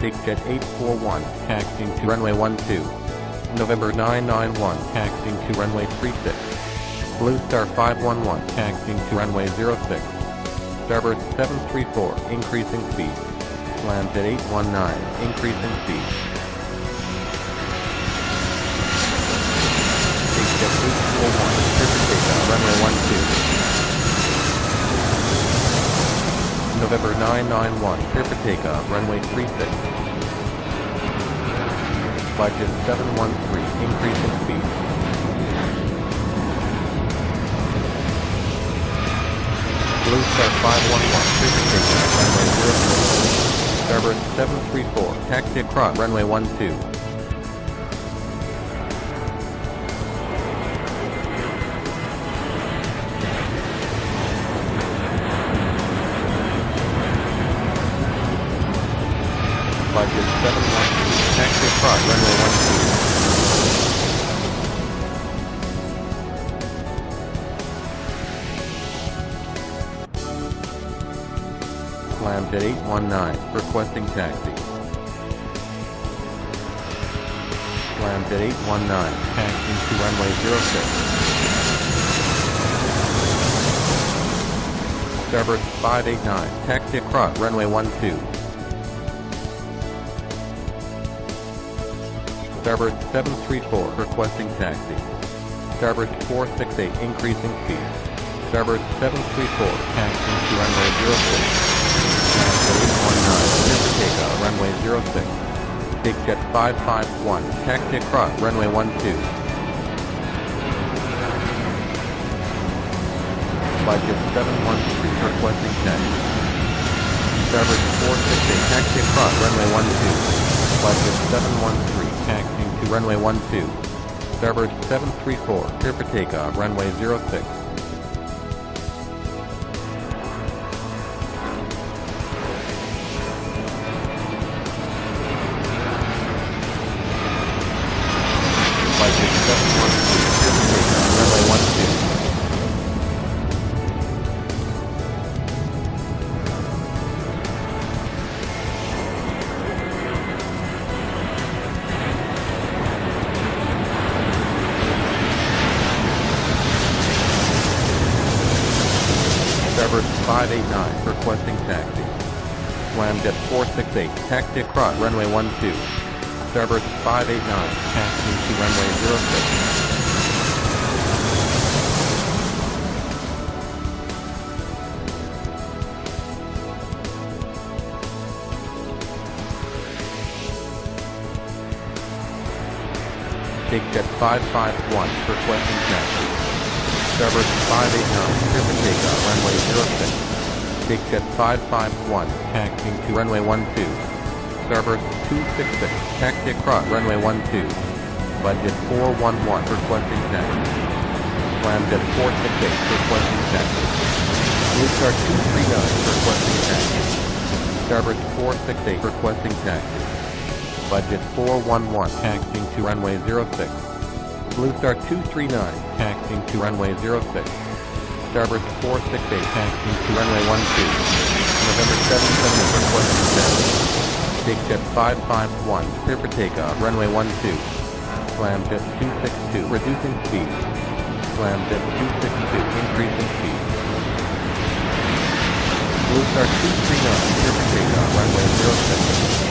Big Jet 841, taxiing to runway 12. November 991, taxiing to runway 36. Blue Star 511, taxiing to runway 06. Starboard 734, increasing speed. Land at 819, increasing speed. Big Jet 841, clear for takeoff, runway 12. November 991, clear for takeoff, runway 36. Budget 713, increasing speed. Blue Star 511, clear for takeoff, runway 06. Starboard 734, taxi across, runway 12. Budget 713, taxi across, runway 12. Land at 819, requesting taxi. Land at 819, taxiing to runway 06. Starboard 589, taxi across, runway 12. Starboard 734, requesting taxi. Starboard 468, increasing speed. Starboard 734, taxiing to runway 06. Land 819, clear for takeoff, runway 06. Big Jet 551, taxi across, runway 12. Budget 713, requesting taxi. Starboard 468, taxi across, runway 12. Budget 713. Taxiing to runway 12. Starboard 734, clear for takeoff, runway 06. Budget 713, clear for takeoff, runway 12. Starboard 589, requesting taxi. Slam Jet 468, taxi across, runway 12. Starboard 589, taxiing to runway 06. Big Jet 551, requesting taxi. Starboard 589, clear for takeoff, runway 06. Big Jet 551, taxiing to runway 12. Starboard 266, taxi across, runway 12. Budget 411, requesting taxi. Slam Jet 468, requesting taxi. Blue Star 239, requesting taxi. Starboard 468, requesting taxi. Budget 411, taxiing to runway 06. Blue Star 239, taxiing to runway 06. Starboard 468, taxiing to runway 12. November 778, requesting taxi. Big Jet 551, clear for takeoff, runway 12. Slam Jet 262, reducing speed. Slam Jet 262, increasing speed. Blue Star 239, clear for takeoff, runway 06.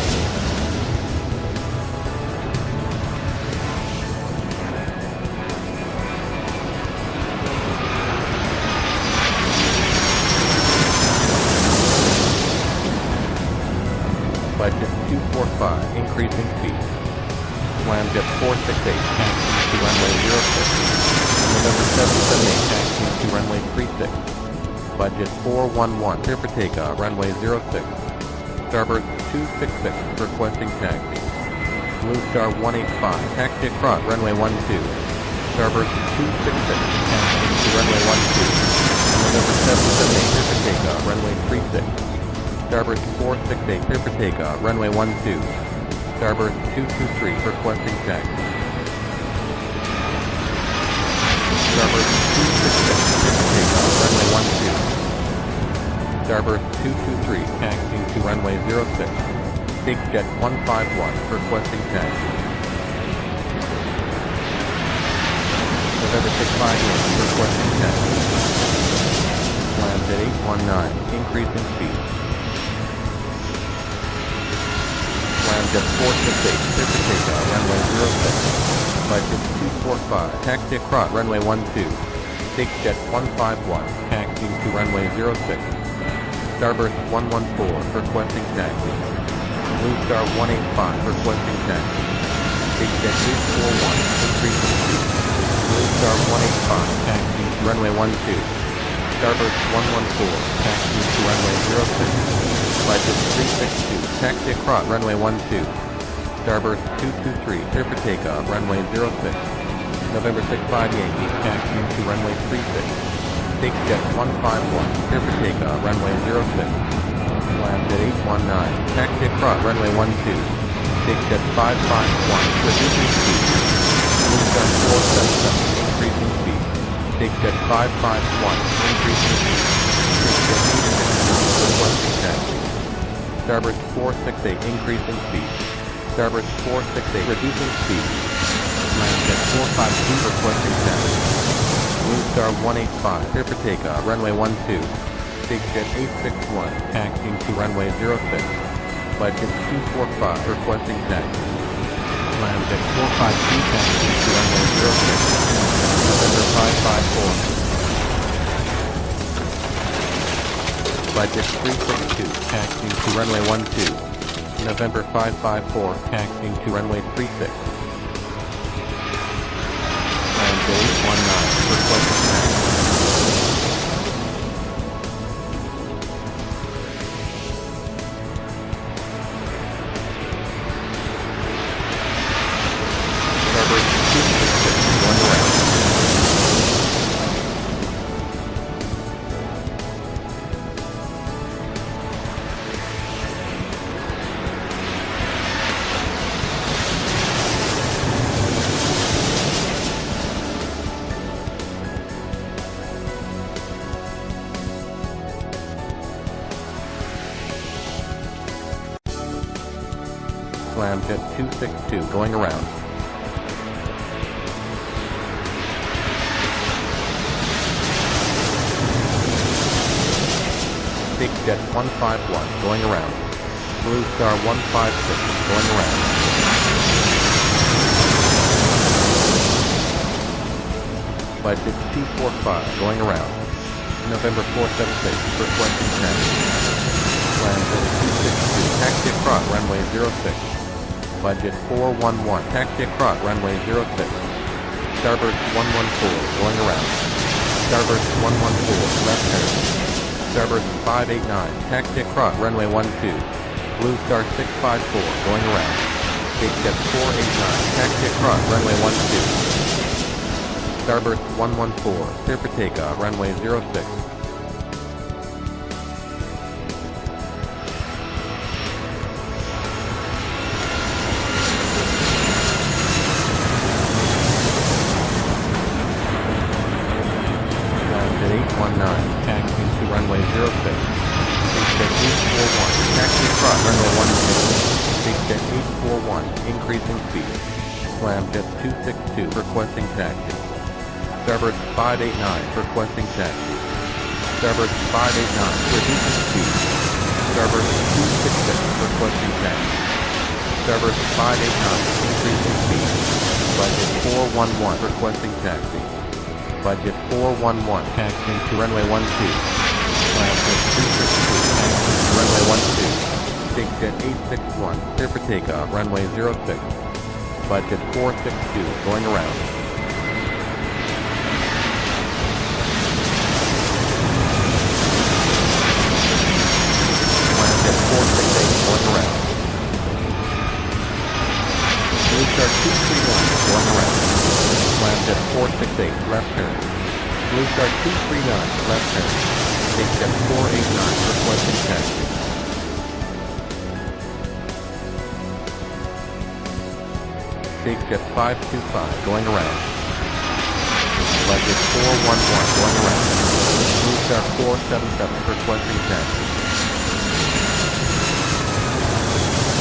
Budget 245, increasing speed. Slam Jet 468, taxiing to runway 06. November 778, taxiing to runway 36. Budget 411, clear for takeoff, runway 06. Starboard 266, requesting taxi. Blue Star 185, taxi across, runway 12. Starboard 266, taxiing to runway 12. November 778, clear for takeoff, runway 36. Starboard 468, clear for takeoff, runway 12. Starboard 223, requesting taxi. Starboard 266, clear for takeoff, runway 12. Starboard 223, taxiing to runway 06. Big Jet 151 requesting taxi. November 65 Yankee requesting taxi. Lands at 819, increasing speed. Lands at 468, clear for takeoff, runway 06. Budget 245, taxi across runway 12. Big Jet 151, taxiing to runway 06. Starburst 114, requesting taxi. Blue Star 185, requesting taxi. Big Jet 841, increasing speed. Blue Star 185, taxiing to runway 12. Starburst 114, taxiing to runway 06. Budget 362, taxi across runway 12. Starburst 223, clear for takeoff, runway 06. November 65 Yankee, taxiing to runway 36. Big Jet 151, clear for takeoff, runway 06. Lands at 819, taxi across runway 12. Big Jet 551, reducing speed. Blue Star 477, increasing speed. Big Jet 551, increasing speed. Big Jet 861, requesting taxi. Starburst 468, increasing speed. Starburst 468, reducing speed. Lands at 452, requesting taxi. Blue Star 185, clear for takeoff, runway 12. Big Jet 861, taxiing to runway 06. Budget 245, requesting taxi. Lands at 452, taxiing to runway 06. November 554. Budget 362, taxiing to runway 12. November 554, taxiing to runway 36. Lands at 819, requesting taxi. Starburst 266, going around. Jet 262, going around. Big Jet 151, going around. Blue Star 156, going around. Budget 245, going around. November 476, requesting taxi. Lands at 262, taxi across runway 06. Budget 411, taxi across runway 06. Starburst 114, going around. Starburst 114, left turn. Starburst 589, taxi across runway 12. Blue Star 654, going around. Big Jet 489, taxi across runway 12. Starburst 114, clear for takeoff, runway 06. Taxiing to runway 06. Big Jet 841, taxi across runway 12. Big Jet 841, increasing speed. Slam Jet 262, requesting taxi. Starburst 589, requesting taxi. Starburst 589, reducing speed. Starburst 266, requesting taxi. Starburst 589, increasing speed. Budget 411, requesting taxi. Budget 411, taxiing to runway 12. Slam Jet 262, taxiing to runway 12. Big Jet 861, clear for takeoff, runway 06. Budget 462, going around. Slam Jet 468, going around. Blue Star 239, going around. Slam Jet 468, left turn. Blue Star 239, left turn. Big Jet 489, requesting taxi. Big Jet 525, going around. Budget 411, going around. Blue Star 477, requesting taxi.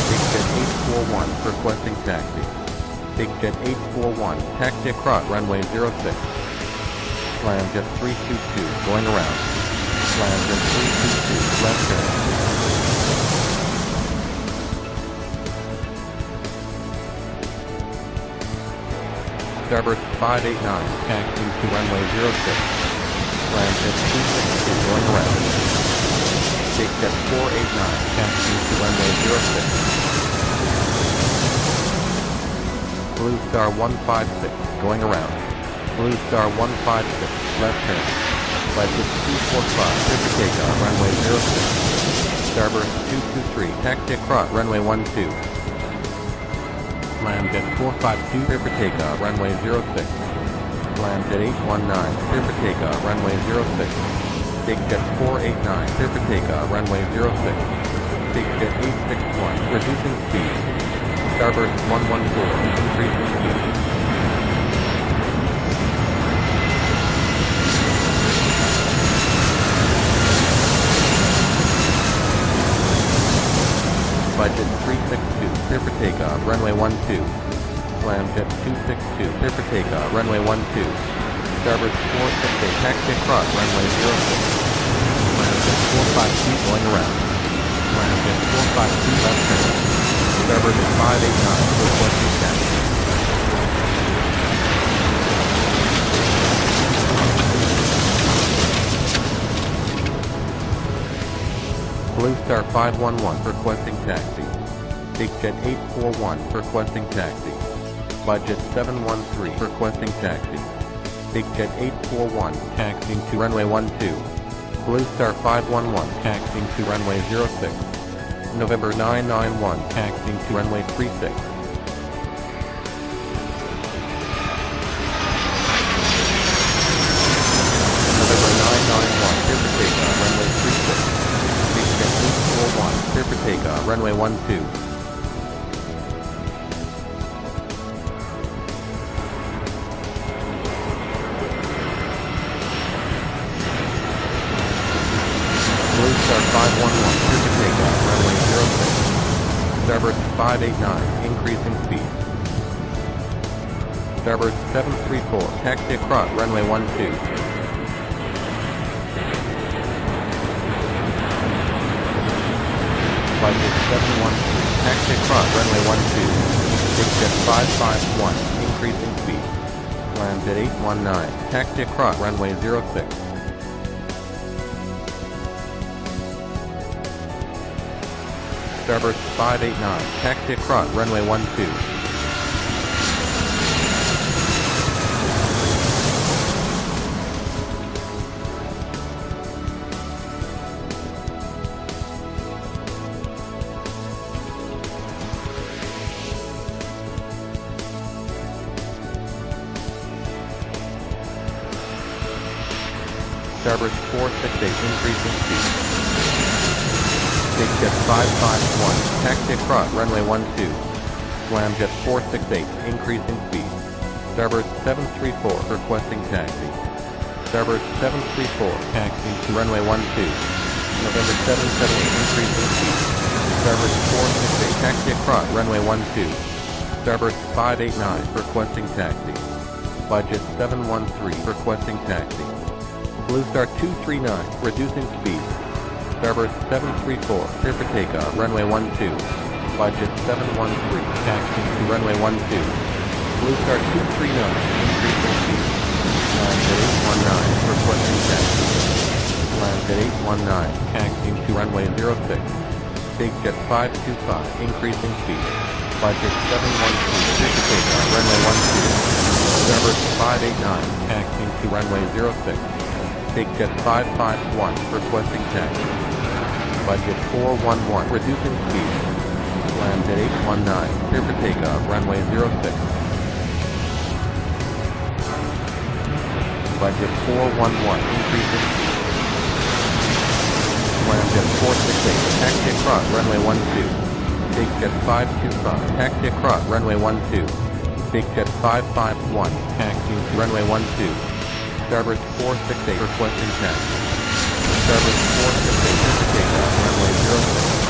Big Jet 841 requesting taxi. Big Jet 841 taxi across runway 06. Jet 322 going around. Jet 322 left turn. Starboard 589 taxiing to runway 06. Jet 262 going around. Big Jet 489 taxiing to runway 06. Blue Star 156 going around. Blue Star 156 left turn. Flight 245 clear for takeoff runway 06. Starboard 223 taxi across runway 12. Jet 452 clear for takeoff runway 06. Jet 819 clear for takeoff runway 06. Big Jet 489 clear for takeoff runway 06. Big Jet 861 reducing speed. Starboard 114 increasing speed. Jet 362 clear for takeoff runway 12. Jet 262 clear for takeoff runway 12. Starboard 468 taxi across runway 06. Jet 452 going around. Jet 452 left turn. Starboard 589 requesting taxi. Blue Star 511 requesting taxi. Big Jet 841 requesting taxi. Budget 713 requesting taxi. Big Jet 841 taxiing to runway 12. Blue Star 511 taxiing to runway 06. November 991 taxiing to runway 36. November 991 clear for takeoff runway 36. Big Jet 841 clear for takeoff runway 12. Blue Star 511 clear for takeoff runway 06. Starboard 589 increasing speed. Starboard 734 taxi across runway 12. Budget 713 taxi across runway 12. Big Jet 551 increasing speed. Jet 819 taxi across runway 06. Starboard 589 taxi across runway 12. Starboard 468 increasing speed. Big Jet 551 taxi across runway 12. Jet 468 increasing speed. Starboard 734 requesting taxi. Starboard 734 taxiing to runway 12. November 778 increasing speed. Starboard 468 taxi across runway 12. Starboard 589 requesting taxi. Budget 713 requesting taxi. Blue Star 239 reducing speed. Starboard 734 clear for takeoff runway 12. Budget 713 taxiing to runway 12. Blue Star 239 increasing speed. Jet 819 requesting taxi. Jet 819 taxiing to runway 06. Big Jet 525 increasing speed. Budget 713 clear for takeoff runway 12. Starboard 589 taxiing to runway 06. Big Jet 551 requesting taxi. Budget 411 reducing speed. Jet 819 clear for takeoff runway 06. Budget 411 increasing speed. Jet 468 taxi across runway 12. Big Jet 525 taxi across runway 12. Big Jet 551 taxiing to runway 12. Starboard 468 requesting taxi. Starboard 468 clear for takeoff runway 06.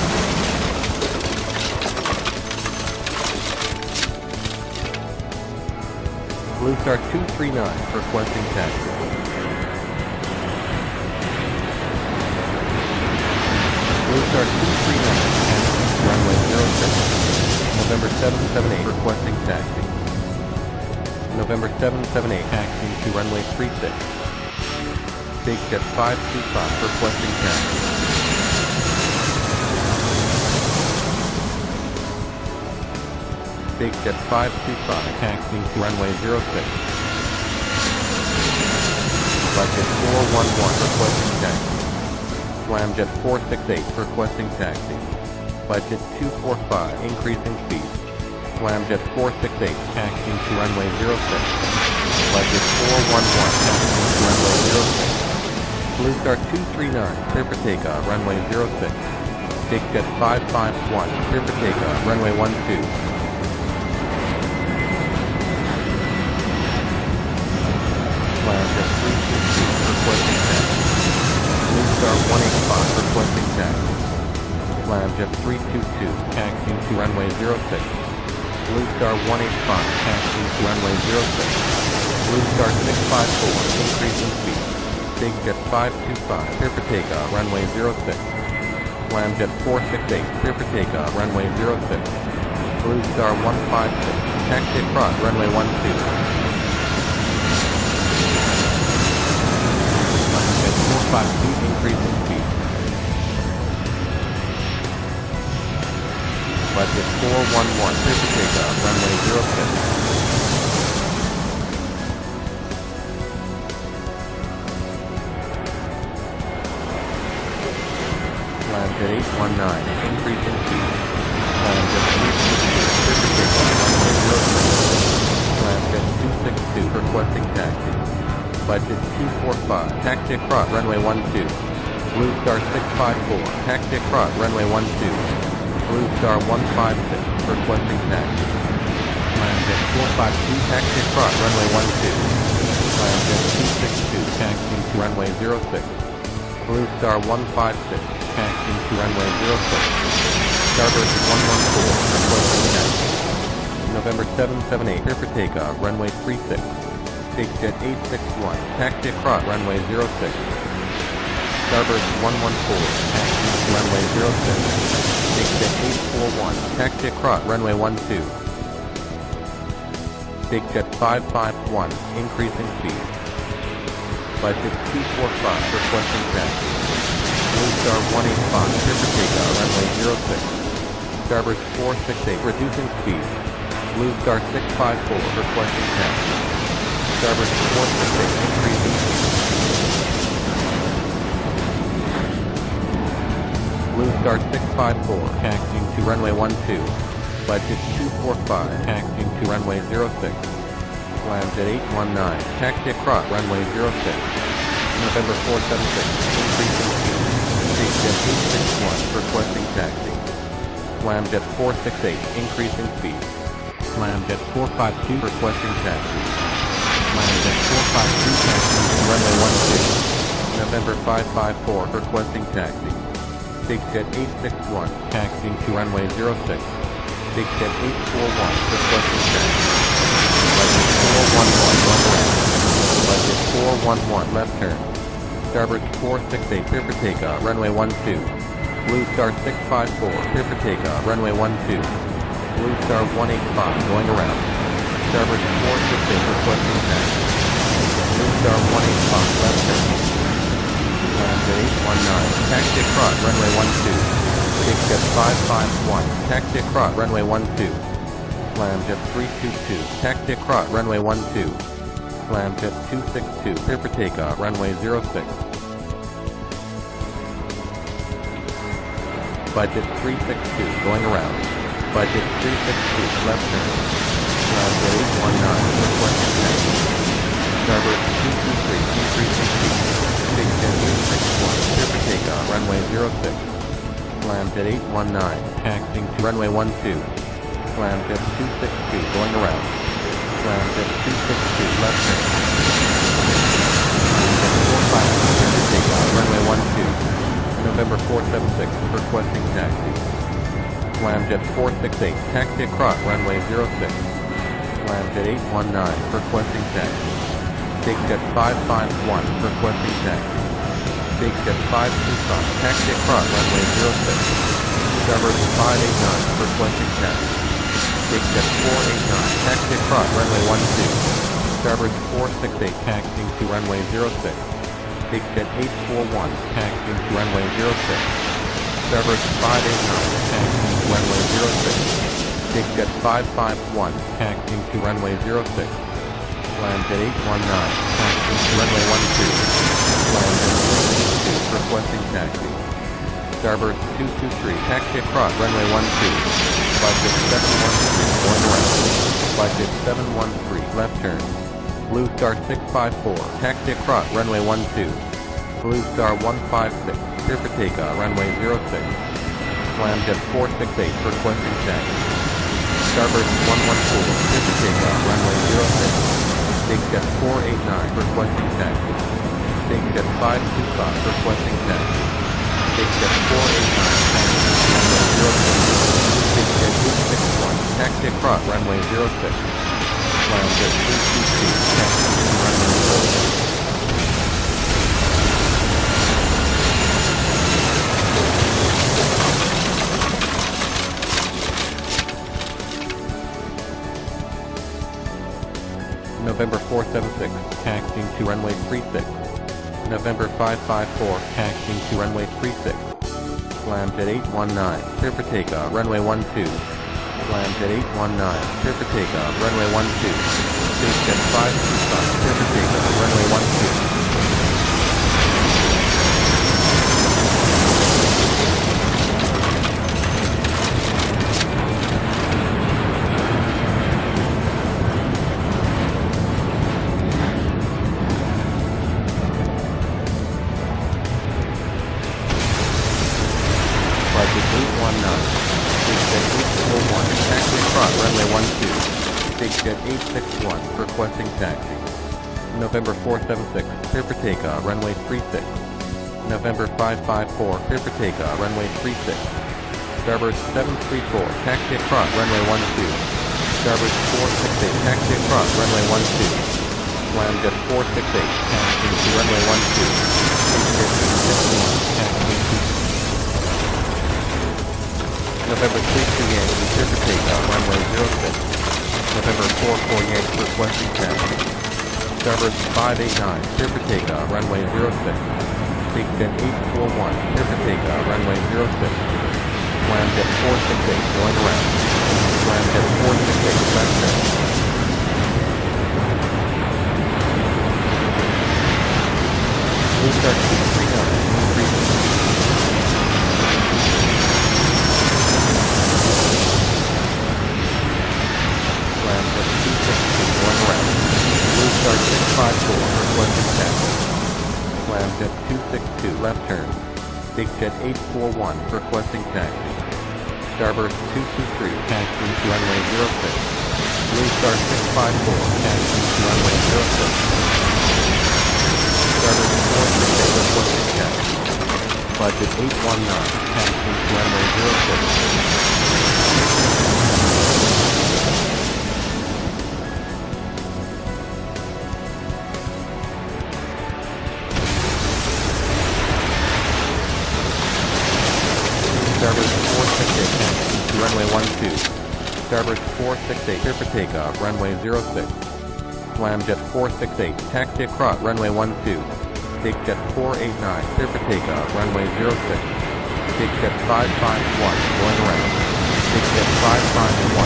Blue Star 239 requesting taxi. Blue Star 239 runway 06. November 778 requesting taxi. November 778 taxiing to runway 36. Big Jet 525 requesting taxi. Big Jet 525 taxiing to runway 06. Budget 411 requesting taxi. Swamjet 468 requesting taxi. Budget 245 increasing speed. Swamjet 468 taxiing to runway 06. Budget 411 taxiing to runway 06. Blue Star 239 clear for takeoff runway 06. Big Jet 551 clear for takeoff runway 12. Swamjet 322 requesting taxi. Blue Star 185 requesting taxi. Swamjet 322 taxiing to runway 06. Blue Star 185 taxiing to runway 06. Blue Star 654 increasing speed. Big Jet 525 clear for takeoff runway 06. Swamjet 468 clear for takeoff runway 06. Blue Star 156 taxi across runway 12. 452 increasing speed. Budget 411 clear for takeoff runway 06. Swamjet 819 increasing speed. Swamjet 322 clear for takeoff runway 06. Swamjet 262 requesting taxi. Budget 245, taxi across runway 12. Blue Star 654, taxi across runway 12. Blue Star 156, requesting taxi. Swamjet 452, taxi across runway 12. Swamjet 262, taxiing to runway 06. Blue Star 156, taxiing to runway 06. Starburst 114, requesting taxi. November 778, clear for takeoff, runway 36. Big Jet 861, taxi across runway 06. Starburst 114, taxi to runway 06. Big Jet 841, taxi across runway 12. Big Jet 551, increasing speed. Budget 245, requesting taxi. Blue Star 185, clear for takeoff runway 06. Starburst 468, reducing speed. Blue Star 654, requesting taxi. Starburst 468, increasing speed. Blue Star 654, taxiing to runway 12. Budget 245, taxiing to runway 06. Swamjet 819, taxi across runway 06. November 476, increasing speed. Big Jet 861, requesting taxi. Swamjet 468, increasing speed. Swamjet 452, requesting taxi. Swamjet 452 taxiing to runway 12. November 554 requesting taxi. Big Jet 861 taxiing to runway 06. Big Jet 841 requesting taxi. Budget 411 wrong around. Budget 411 left turn. Starboard 468 clear for takeoff runway 12. Blue Star 654 clear for takeoff runway 12. Blue Star 185 going around. Starboard 468 requesting taxi. Blue Star 185 left turn. Swamjet 819, taxi across runway 12. Big Jet 551, taxi across runway 12. Swamjet 322, taxi across runway 12. Swamjet 262, clear for takeoff runway 06. Budget 362, going around. Budget 362, left turn. Swamjet 819, requesting taxi. Starboard 223, increasing speed. Big Jet 861, clear for takeoff, runway 06. Swamjet 819, taxiing to runway 12. Swamjet 262, going around. Swamjet 262, left turn. Swamjet 452, clear for takeoff, runway 12. November 476, requesting taxi. Swamjet 468, taxi across runway 06. Landjet 819 requesting taxi. Big Jet 551 requesting taxi. Big Jet 525 taxi across runway 06. Starboard 589 requesting taxi. Big Jet 489 taxi across runway 12. Starboard 468 taxiing to runway 06. Big Jet 841 taxiing to runway 06. Starboard 589 taxiing to runway 06. Big Jet 551 taxiing to runway 06. Landjet 819 taxiing to runway 12. Landjet 322 requesting taxi. Starboard 223 taxi across runway 12. Budget 713 going around. Budget 713 left turn. Blue Star 654 taxi across runway 12. Blue Star 156 clear for takeoff runway 06. Landjet 468 requesting taxi. Starboard 114 clear for takeoff runway 06. Big Jet 489 requesting taxi. Big Jet 525 requesting taxi. Big Jet 489 taxi runway 06. Big Jet 861 taxi across runway 06. Landjet 322 taxi runway 06. November 476 taxiing to runway 36. November 554 taxiing to runway 36. Landjet 819 clear for takeoff runway 12. Landjet 819 clear for takeoff runway 12. Big Jet 525 clear for takeoff runway 12. Budget 819, Big Jet 841, taxi across runway 12. Big Jet 861, requesting taxi. November 476, clear for takeoff, runway 36. November 554, clear for takeoff, runway 36. Starboard 734, taxi across runway 12. Starboard 468, taxi across runway 12. Landjet 468, taxiing to runway 12. Big Jet 861, taxiing to November 32 Yankee, clear for takeoff, runway 06. November 44 Yankee, requesting taxi. Starboard 589, clear for takeoff, runway 06. Big Jet 841, clear for takeoff, runway 06. Landjet 468, going around. Landjet 468, left turn. Blue Star 239, 3. Blue Star 654, requesting taxi. Landjet 262, left turn. Big Jet 841, requesting taxi. Starboard 223, taxiing to runway 06. Blue Star 654, taxiing to runway 06. Starboard 468, requesting taxi. Budget 819, taxiing to runway 06. Starboard 468, taxiing to runway 12. Starboard 468, clear for takeoff, runway 06. Landjet 468, taxi across, runway 12. Big Jet 489, clear for takeoff, runway 06. Big Jet 551, going around. Big Jet 551.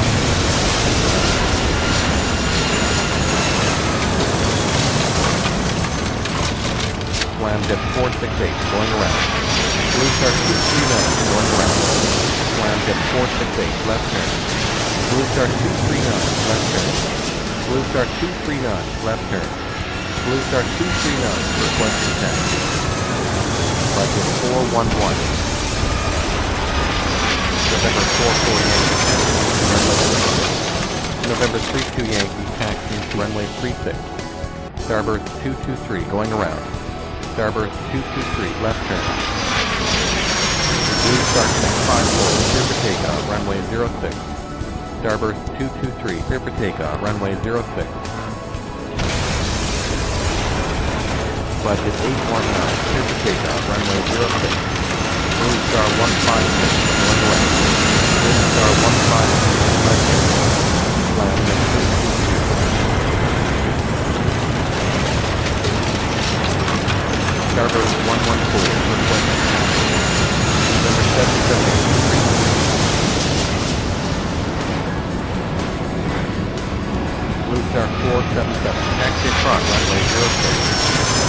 Landjet 468, going around. Blue Star 239, going around. Landjet 468, left turn. Blue Star 239, left turn. Blue Star 239, left turn. Blue Star 239, requesting taxi. Budget 411. November 44 Yankee, November 32 Yankee, taxiing to runway 36. Starboard 223, going around. Starboard 223, left turn. Blue Star 654, clear for takeoff, runway 06. Starburst 223, clear for takeoff, runway 06. Budget 819, clear for takeoff, runway 06. Blue Star 156, going away. Blue Star 156, left hand. Land at 222. Starburst 114, request. Number 778, Blue Star 477, taxi across runway 06.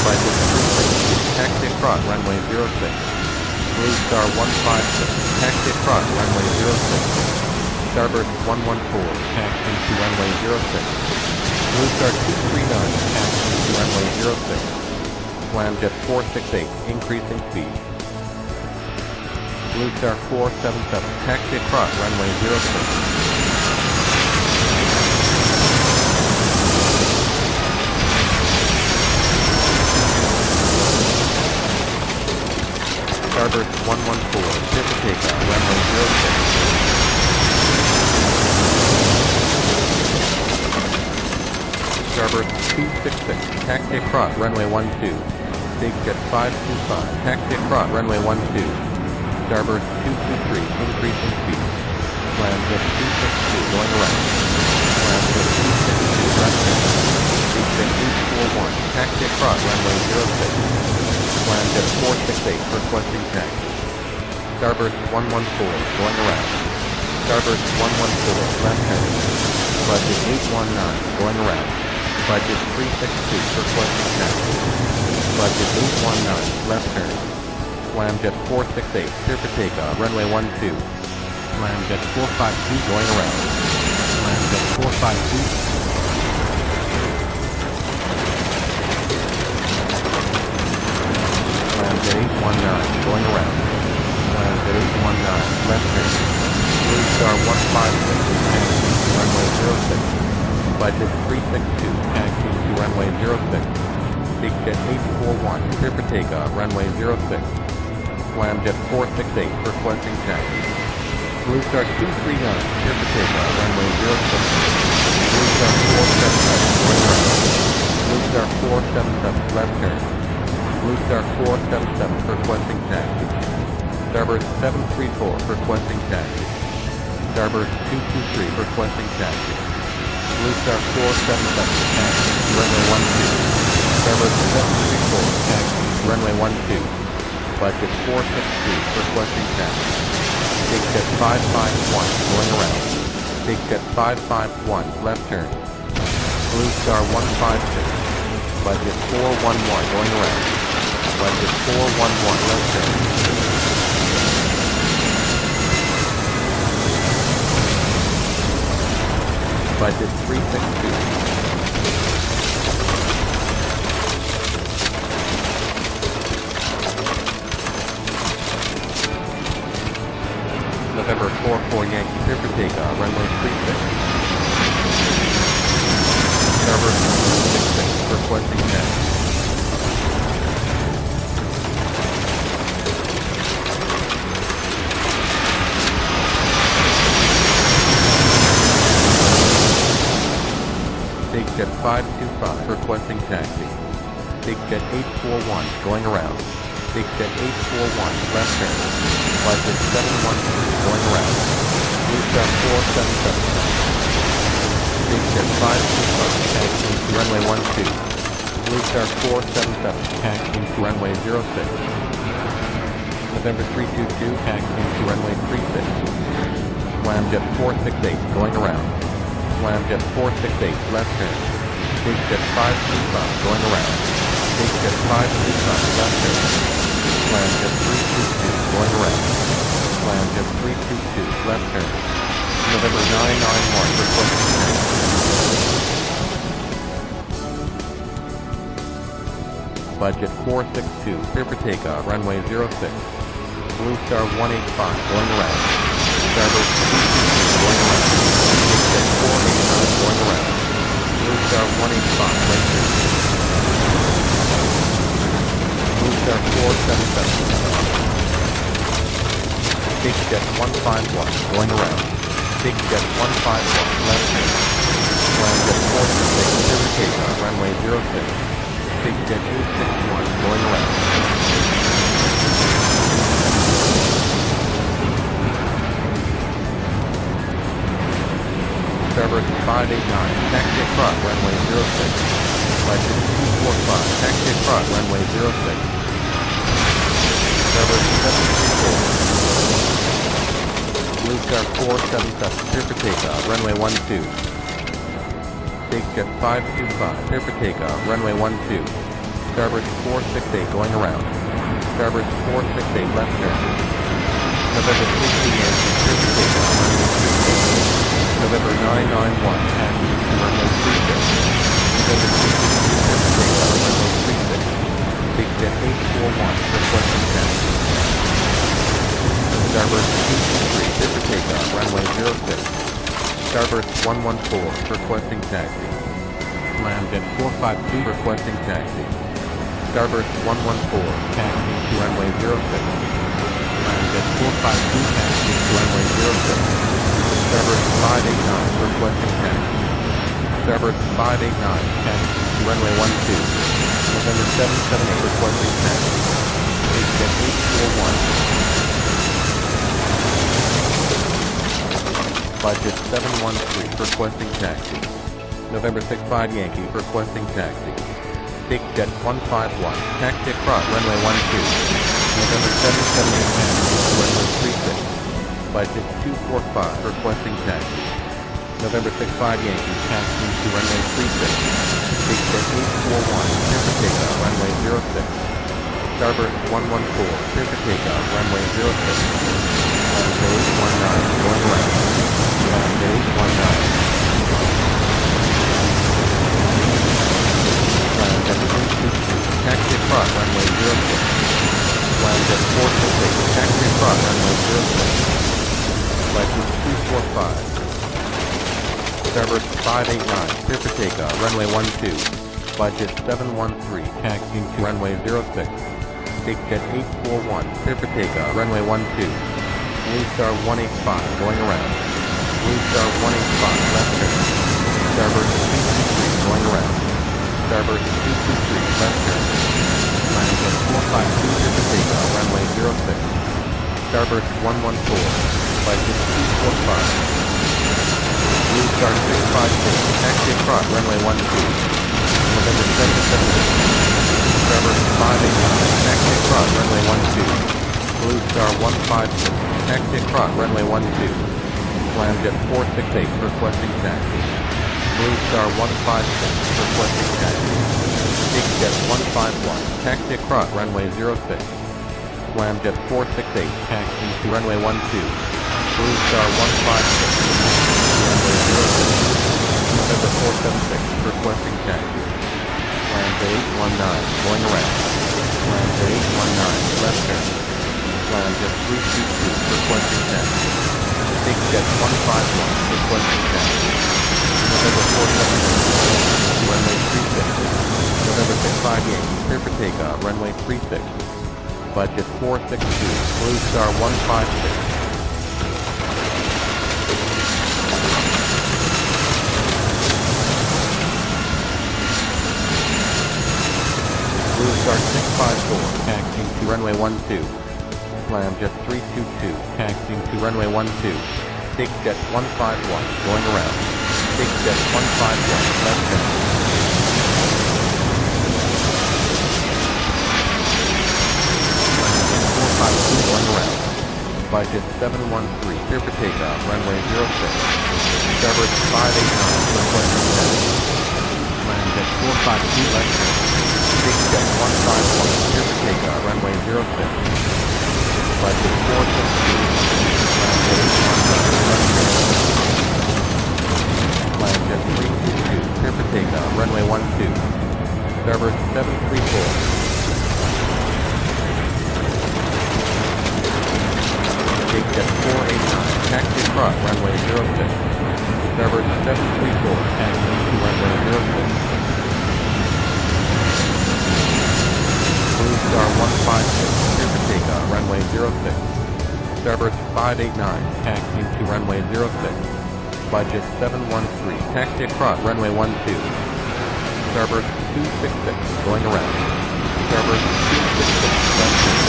Budget 362, taxi across runway 06. Blue Star 156, taxi across runway 06. Starburst 114, taxi to runway 06. Blue Star 239, taxi to runway 06. Scramjet 468, increasing speed. Blue Star 477, taxi across runway 06. Starburst 114, clear for takeoff, runway 06. Starburst 266, taxi across runway 12. Big Jet 525, taxi across runway 12. Starburst 223, increasing speed. Scramjet 262, going around. Scramjet 262, left hand. Big Jet 841, taxi across runway 06. Scramjet 468, requesting taxi. Starburst 114, going around. Starburst 114, left hand. Budget 819, going around. Budget 362, requesting taxi. Budget 819, left turn. Scramjet 468, clear for takeoff, runway 12. Scramjet 452, going around. Scramjet 452. Scramjet 819, going around. Scramjet 819, left turn. Blue Star 156, taxi to runway 06. Budget 362, taxi to runway 06. Big Jet 841, clear for takeoff, runway 06. Scramjet 468, requesting taxi. Blue Star 239, clear for takeoff, runway 06. Blue Star 477, going around. Blue Star 477, left turn. Blue Star 477, requesting taxi. Starburst 734, requesting taxi. Starburst 223, requesting taxi. Blue Star 477, taxi, runway 12. Starburst 734, taxi, runway 12. Budget 462, requesting taxi. Big Jet 551, going around. Big Jet 551, left turn. Blue Star 156, budget 411, going around. Budget 411, left turn. Budget 362. November 44 Yankee, clear for takeoff, runway 36. Starburst 266, requesting taxi. Big Jet 525, requesting taxi. Big Jet 841, going around. Big Jet 841, left turn. Budget 713, going around. Blue Star 477. Big Jet 525, taxiing to runway 12. Blue Star 477, taxiing to runway 06. November 322, taxiing to runway 36. Scramjet 468, going around. Scramjet 468, left turn. Big Jet 525, going around. Big Jet 525, left turn. Scramjet 322, going around. Scramjet 322, left turn. November 991, requesting taxi. Budget 462, clear for takeoff, runway 06. Blue Star 185, going around. Starburst 222, going around. Big Jet 489, going around. Blue Star 185, left turn. Blue Star 477. Big Jet 151, going around. Big Jet 151, left turn. Scramjet 468, clear for takeoff, runway 06. Big Jet 861, going around. Starboard 589, taxi across, runway 06. Legend 245, taxi across, runway 06. Starboard 734. Blue Star 477, clear for takeoff, runway 12. Big Jet 525, clear for takeoff, runway 12. Starboard 468, going around. Starboard 468, left turn. November 60 Yankee, clear for takeoff, runway 36. November 991, taxi to runway 36. November 62, clear for takeoff, runway 36. Big Jet 841, requesting taxi. Starboard 223, clear for takeoff, runway 06. Starboard 114, requesting taxi. Scramjet 452, requesting taxi. Starboard 114, taxi to runway 06. Scramjet 452, taxi to runway 06. Starboard 589, requesting taxi. Starboard 589, taxi to runway 12. November 778, requesting taxi. Big Jet 841. Budget 713, requesting taxi. November 65 Yankee, requesting taxi. Big Jet 151, taxi across, runway 12. November 778 taxi to runway 36. Budget 245, requesting taxi. November 65 Yankee, taxi to runway 36. Big Jet 841, clear for takeoff, runway 06. Starboard 114, clear for takeoff, runway 06. Runway 819, going around. Runway 819. Scramjet 222, taxi across, runway 06. Scramjet 468, taxi across, runway 06. Legend 245. Starboard 589, clear for takeoff, runway 12. Budget 713, taxiing to runway 06. Big Jet 841, clear for takeoff, runway 12. Blue Star 185, going around. Blue Star 185, left turn. Starboard 223, going around. Starboard 223, left turn. Scramjet 452, clear for takeoff, runway 06. Starboard 114. Budget 245. Blue Star 656, taxi across, runway 12. November 778. Starboard 589, taxi across, runway 12. Blue Star 156, taxi across, runway 12. Scramjet 468, requesting taxi. Blue Star 156, requesting taxi. Big Jet 151, taxi across, runway 06. Scramjet 468, taxi to runway 12. Blue Star 156, runway 06. November 476, requesting taxi. Scramjet 819, going around. Scramjet 819, left turn. Scramjet 322, requesting taxi. Big Jet 151, requesting taxi. November 476, runway 36. November 65 Yankee, clear for takeoff, runway 36. Budget 462, Blue Star 156. Blue Star 654, taxiing to runway 12. Scramjet 322, taxiing to runway 12. Big Jet 151, going around. Big Jet 151, left turn. Scramjet 452, going around. Budget 713, clear for takeoff, runway 06. Starboard 589, requesting taxi. Scramjet 452, left turn. Big Jet 151, clear for takeoff, runway 06. Budget 462, Scramjet 819, left turn. Scramjet 322, clear for takeoff, runway 12. Starboard 734. Big Jet 489, taxi across, runway 06. Starboard 734, taxi to runway 06. Blue Star 156, clear for takeoff, runway 06. Starboard 589, taxiing to runway 06. Budget 713, taxi across runway 12. Starboard 266, going around. Starboard 266, left turn.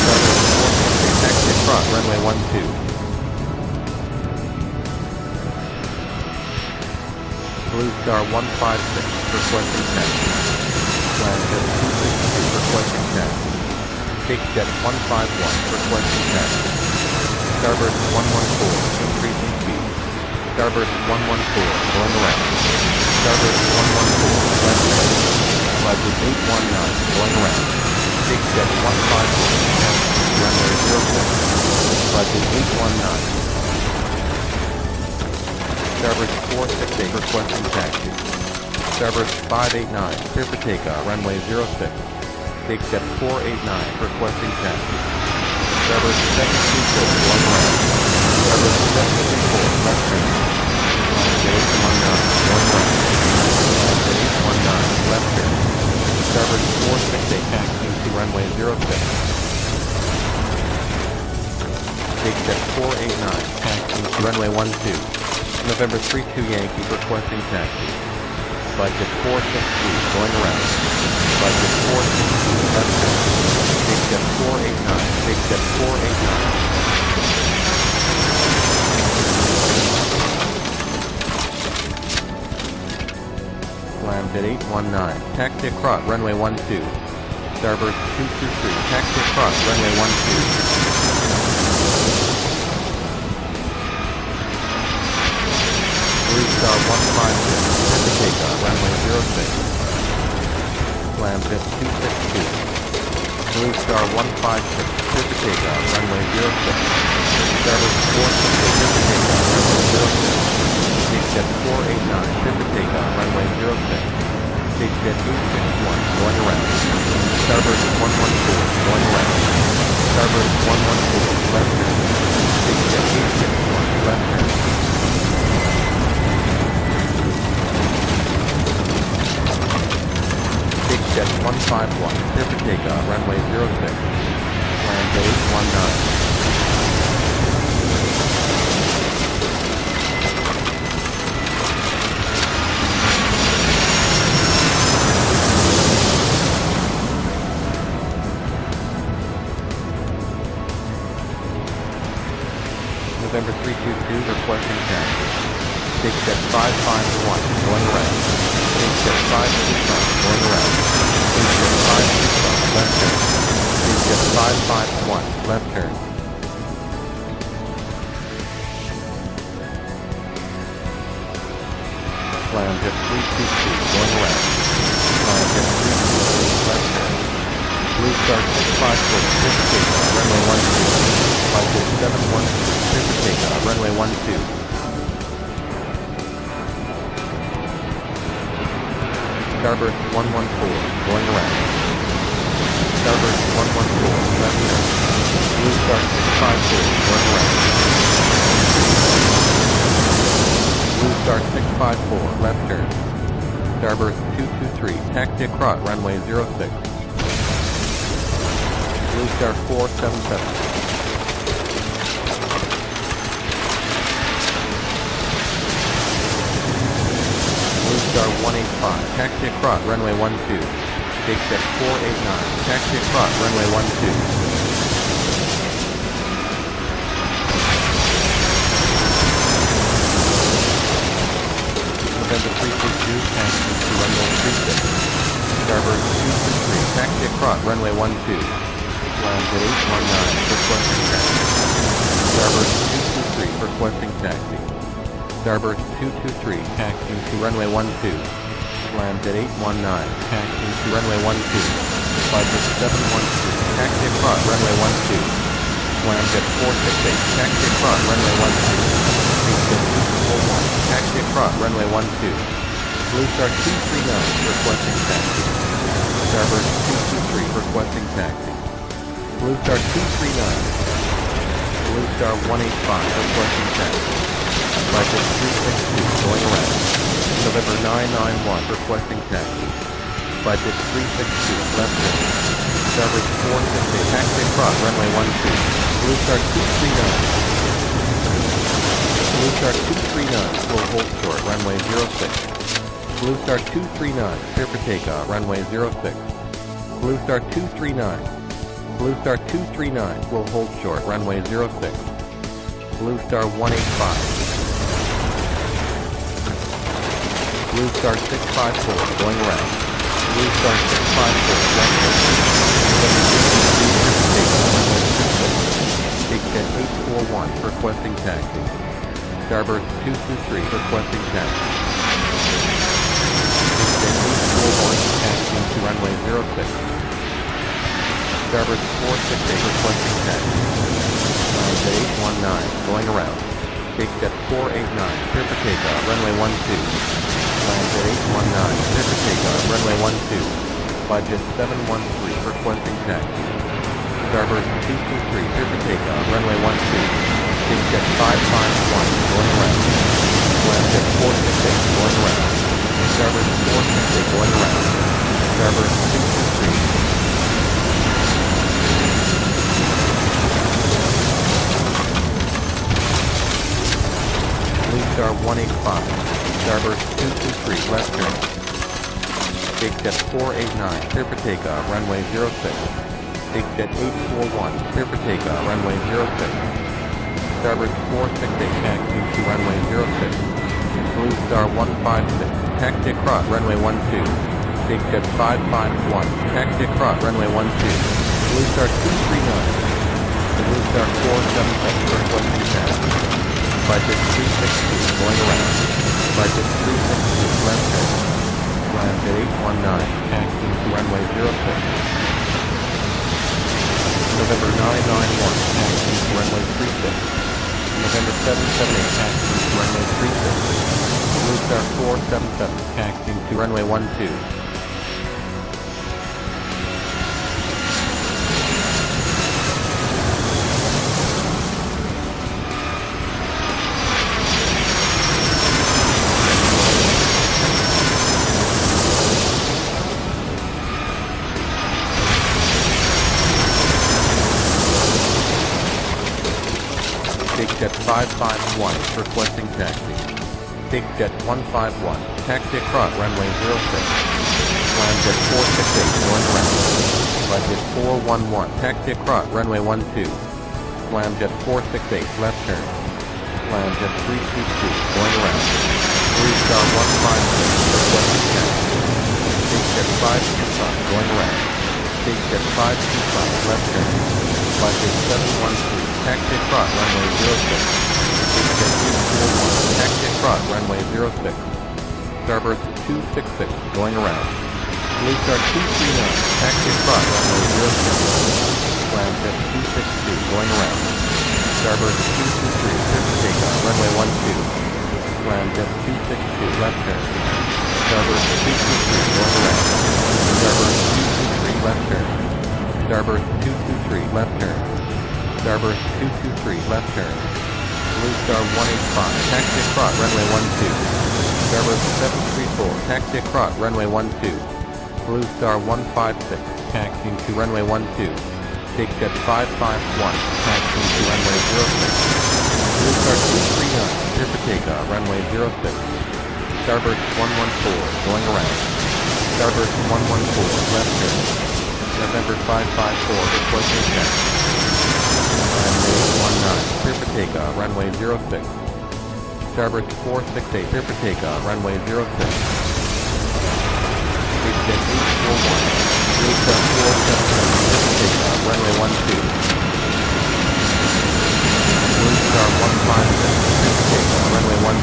Starboard 460, taxi across runway 12. Blue Star 156, requesting taxi. Landjet 262, requesting taxi. Take Jet 151, requesting taxi. Starboard 114, increasing speed. Starboard 114, going around. Starboard 114, left turn. Budget 819, going around. Take Jet 151, runway 06. Budget 819. Starboard 468, requesting taxi. Starboard 589, clear for takeoff, runway 06. Take Jet 489, requesting taxi. Starboard 724, one round. Starboard 724, left turn. Landjet 819, one round. Landjet 819, left turn. Starboard 468, taxiing to runway 06. Take Jet 489, taxiing to runway 12. November 32 Yankee, requesting taxi. Budget 463, going around. Budget 462, left turn. Take Jet 489, take Jet 489. Landjet 819, taxi across runway 12. Starboard 223, taxi across runway 12. Blue Star 156, clear for takeoff, runway 06. Landjet 262. Blue Star 156, clear for takeoff, runway 06. Starboard 468, clear for takeoff, runway 06. Take Jet 489, clear for takeoff, runway 06. Take Jet 861, going around. Starboard 114, going around. Starboard 114, left turn. Take Jet 861, left turn. Jet 151, clear for takeoff, runway 06. Landjet 819. November 322, requesting taxi. Take Jet 551, going around. Take Jet 525, going around. Take Jet 525, left turn. Take Jet 551, left turn. Landjet 322, going around. Landjet 322, left turn. Blue Star 654, clear for takeoff, runway 12. Budget 713, clear for takeoff, runway 12. Starboard 114, going around. Starboard 114, left turn. Blue Star 654, going around. Blue Star 654, left turn. Starboard 223, taxi across runway 06. Blue Star 477. Star 185, taxi across runway 12. Take Jet 489, taxi across runway 12. November 322, taxi to runway 36. Starboard 223, taxi across runway 12. Landjet 819, requesting taxi. Starboard 223, requesting taxi. Starboard 223, taxiing to runway 12. Landjet 819, taxiing to runway 12. Budget 713, taxi across runway 12. Landjet 468, taxi across runway 12. Jet 241, taxi across runway 12. Blue Star 239, requesting taxi. Starboard 223, requesting taxi. Blue Star 239. Blue Star 185, requesting taxi. Budget 362, going around. November 991, requesting taxi. Budget 362, left turn. Starboard 468, taxi across runway 12. Blue Star 239. Blue Star 239 will hold short, runway 06. Blue Star 239, clear for takeoff, runway 06. Blue Star 239. Blue Star 239 will hold short, runway 06. Blue Star 185. Blue Star 654 going around. Blue Star 654 left Big Jet 841 requesting taxi. Starburst 223 requesting taxi. Big Jet 841 taxiing to runway 06. Starburst 468 requesting taxi. Jet 819 going around. Big Jet 489 clear for takeoff, runway 12. Jet 819 clear for takeoff, runway 12. Budget 713 requesting taxi. Starburst 223 clear for takeoff, runway 12. Big Jet 551 going around. Jet 468 going around. Starburst 468 going around. Starburst 223. Blue Star 185, Starburst 223, left turn. Big Jet 489, clear for takeoff, runway 06. Big Jet 841, clear for takeoff, runway 06. Starburst 468, taxi to runway 06. Blue Star 156, taxi across, runway 12. Big Jet 551, taxi across, runway 12. Blue Star 239, Blue Star 477, requesting taxi. Budget 362 going around. Budget 362 left turn. Jet 819 taxiing to runway 06. November 991 taxiing to runway 36. November 778 taxiing to runway 36. Blue Star 477 taxiing to runway 12. Big Jet 551 requesting taxi. Big Jet 151, taxi across runway 06. Jet 468 going around. Budget 411, taxi across runway 12. Jet 468 left turn. Jet 322 going around. Blue Star 156 requesting taxi. Big Jet 525 going around. Big Jet 525 left turn. Budget 713. Taxi across runway 06. Big Jet 241, taxi across runway 06. Starburst 266, going around. Blue Star 239, taxi across runway 06. Jet 262, going around. Starburst 223, clear for takeoff, runway 12. Jet 262, left turn. Starburst 223, going around. Starburst 223, left turn. Starburst 223, left turn. Starburst 223, left turn. Blue Star 185, taxi across, runway 12. Starburst 734, taxi across, runway 12. Blue Star 156, taxiing to runway 12. Big Jet 551, taxiing to runway 06. Blue Star 239, clear for takeoff, runway 06. Starburst 114, going around. Starburst 114, left turn. November 554, requesting taxi. Runway 819, clear for takeoff, runway 06. Starburst 468, clear for takeoff, runway 06. Big Jet 841, Blue Star 477, clear for takeoff, runway 12. Blue Star 156, clear for takeoff, runway 12.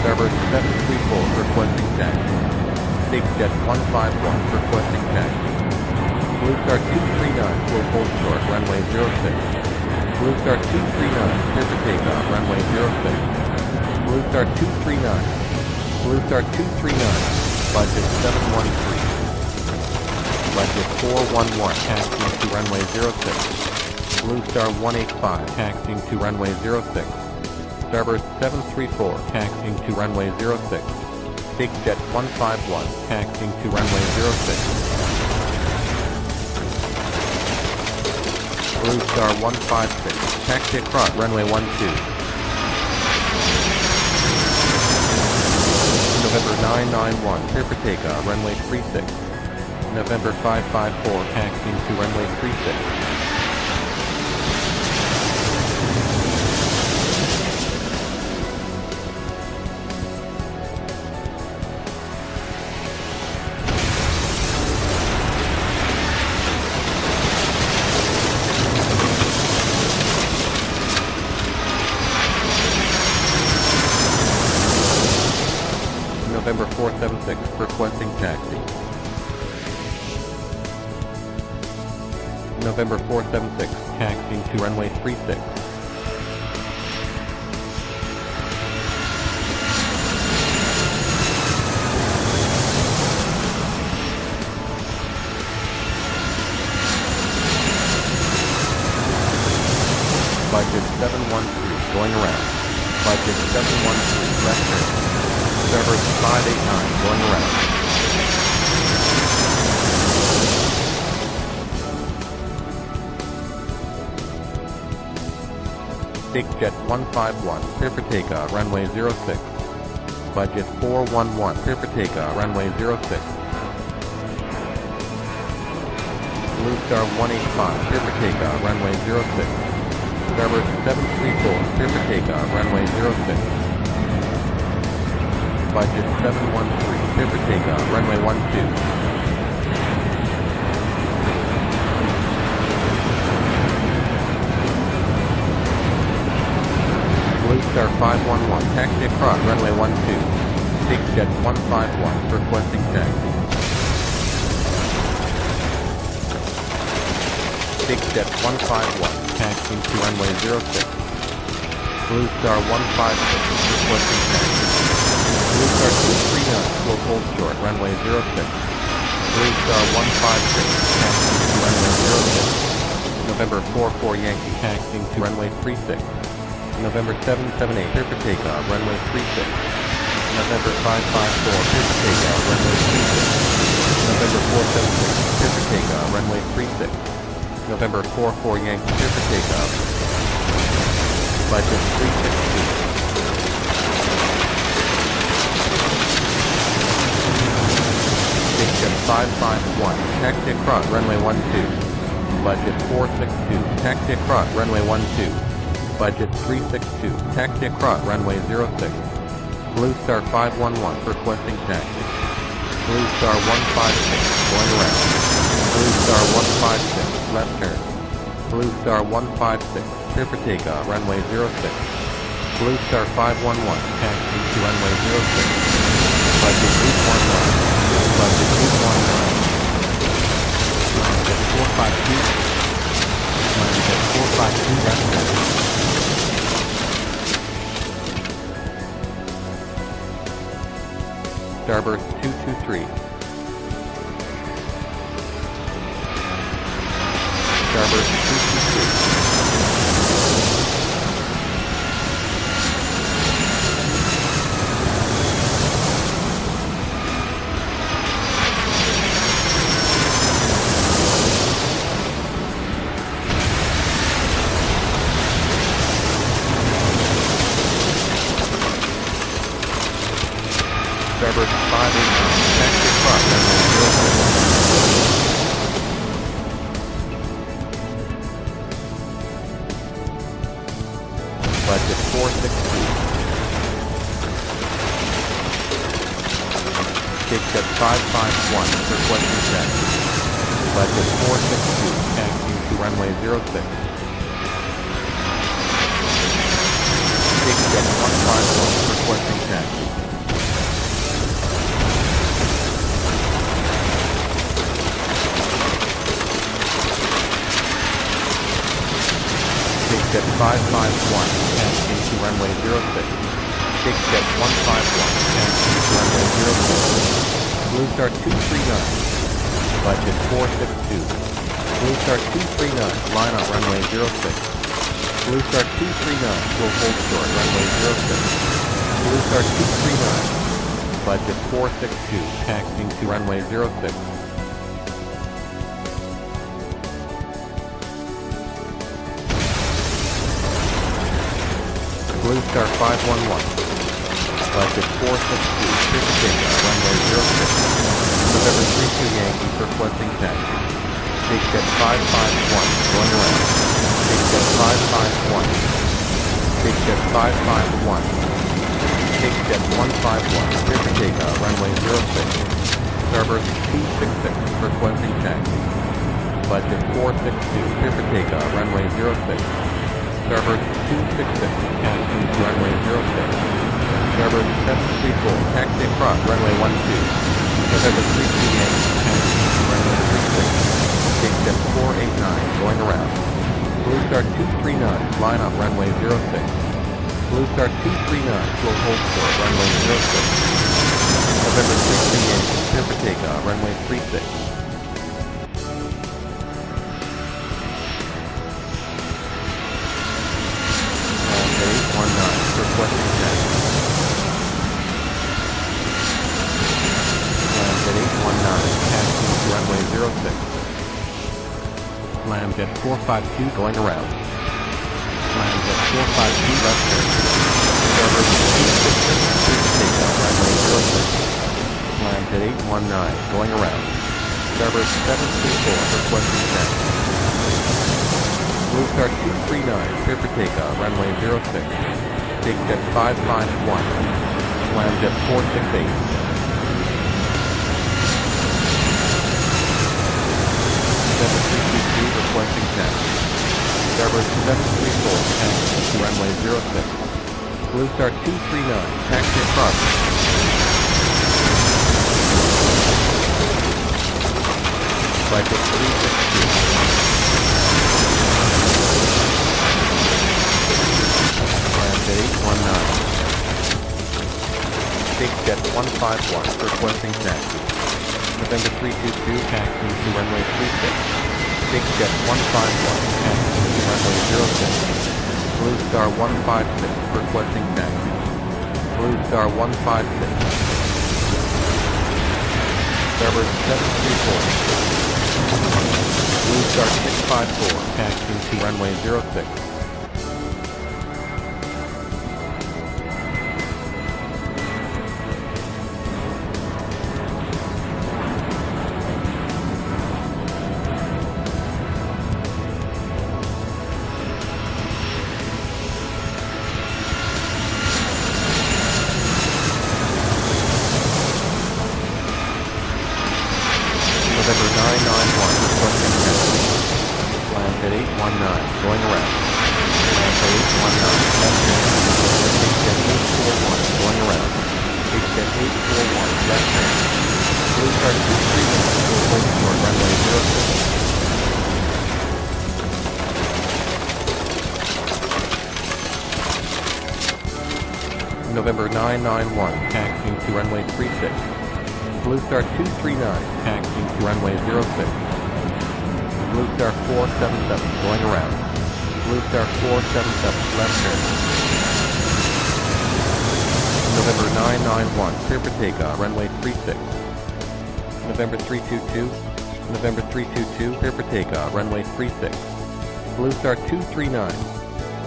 Starburst 734, requesting taxi. Big Jet 151, requesting taxi. Blue Star 239 will hold short, runway 06. Blue Star 239, clear for takeoff, runway 06. Blue Star 239, Blue Star 239, budget 713. Budget 411, taxiing to runway 06. Blue Star 185, taxiing to runway 06. Starburst 734, taxiing to runway 06. Big Jet 151, taxiing to runway 06. Blue Star 156, taxi across runway 12. November 991, clear for takeoff, runway 36. November 554, taxiing to runway 36. November 476, requesting taxi. November 476, taxiing to runway 36. Budget 713, going around. Budget 713, left turn. Service 589, going around. Big Jet 151, clear for takeoff, runway 06. Budget 411, clear for takeoff, runway 06. Blue Star 185, clear for takeoff, runway 06. Service 734, clear for takeoff, runway 06. Budget 713, clear for takeoff, runway 12. Blue Star 511, taxi across, runway 12. Big Jet 151, requesting taxi. Big Jet 151, taxiing to runway 06. Blue Star 156, requesting taxi. Blue Star 239 will hold short, runway 06. Blue Star 156, taxiing to runway 06. November 44 Yankee, taxiing to runway 36. November 778, clear for takeoff, runway 36. November 554, clear for takeoff, runway 36. November 476, clear for takeoff, runway 36. November 44 Yankee, clear for takeoff. Budget 362. Big Jet 551, taxi across, runway 12. Budget 462, taxi across, runway 12. Budget 362, taxi across, runway 06. Blue Star 511, requesting taxi. Blue Star 156, going around. Blue Star 156, left turn. Blue Star 156, clear for takeoff, runway 06. Blue Star 511, taxiing to runway 06. Budget 819. Budget 819. Budget 452. Budget 452, left turn. Starboard 223. Starboard 223. Starboard 589, taxi across, runway 06. Budget 462. Big Jet 551, requesting taxi. Budget 462, taxiing to runway 06. Big Jet 151, requesting taxi. Big Jet 551, taxiing to runway 06. Big Jet 151, taxiing to runway 06. Blue Star 239, budget 462. Blue Star 239, line on runway 06. Blue Star 239, will hold short, runway 06. Blue Star 239, budget 462, taxiing to runway 06. Blue Star 511. Budget 462, clear for takeoff, runway 06. November 32 Yankee requesting taxi. Big Jet 551, going around. Big Jet 551. Big Jet 551. Big Jet 151, clear for takeoff, runway 06. Starboard 266, requesting taxi. Budget 462, clear for takeoff, runway 06. Starboard 266, taxi to runway 06. Starboard 734, taxi across, runway 12. November 32 Yankee, taxi to runway 36. Big Jet 489, going around. Blue Star 239, line up runway 06. Blue Star 239, will hold short, runway 06. November 32 Yankee, clear for takeoff, runway 36. Requesting taxi. Land at 819, taxi to runway 06. Land at 452, going around. Land at 452, left turn. Starboard 266, clear to takeoff, runway 06. Land at 819, going around. Starboard 734, requesting taxi. Blue Star 239, clear for takeoff, runway 06. Big Jet 551, land Jet 468. November 322, requesting taxi. Starboard 734, taxi to runway 06. Blue Star 239, taxi across. Budget 362. At 819. Big Jet 151, requesting taxi. November 322, taxi to runway 36. Big Jet 151, taxi to runway 06. Blue Star 156, requesting taxi. Blue Star 156. Starboard 734. Blue Star 654, taxi to runway 06. November 991, requesting taxi. Land at 819, going around. Land at 819, left turn. Big Jet 841, going around. Big Jet 841, left turn. Blue Star 239, will hold short, runway 06. November 991, taxiing to runway 36. Blue Star 239, taxiing to runway 06. Blue Star 477, going around. Blue Star 477, left turn. November 991, clear for takeoff, runway 36. November 322, November 322, clear for takeoff, runway 36. Blue Star 239,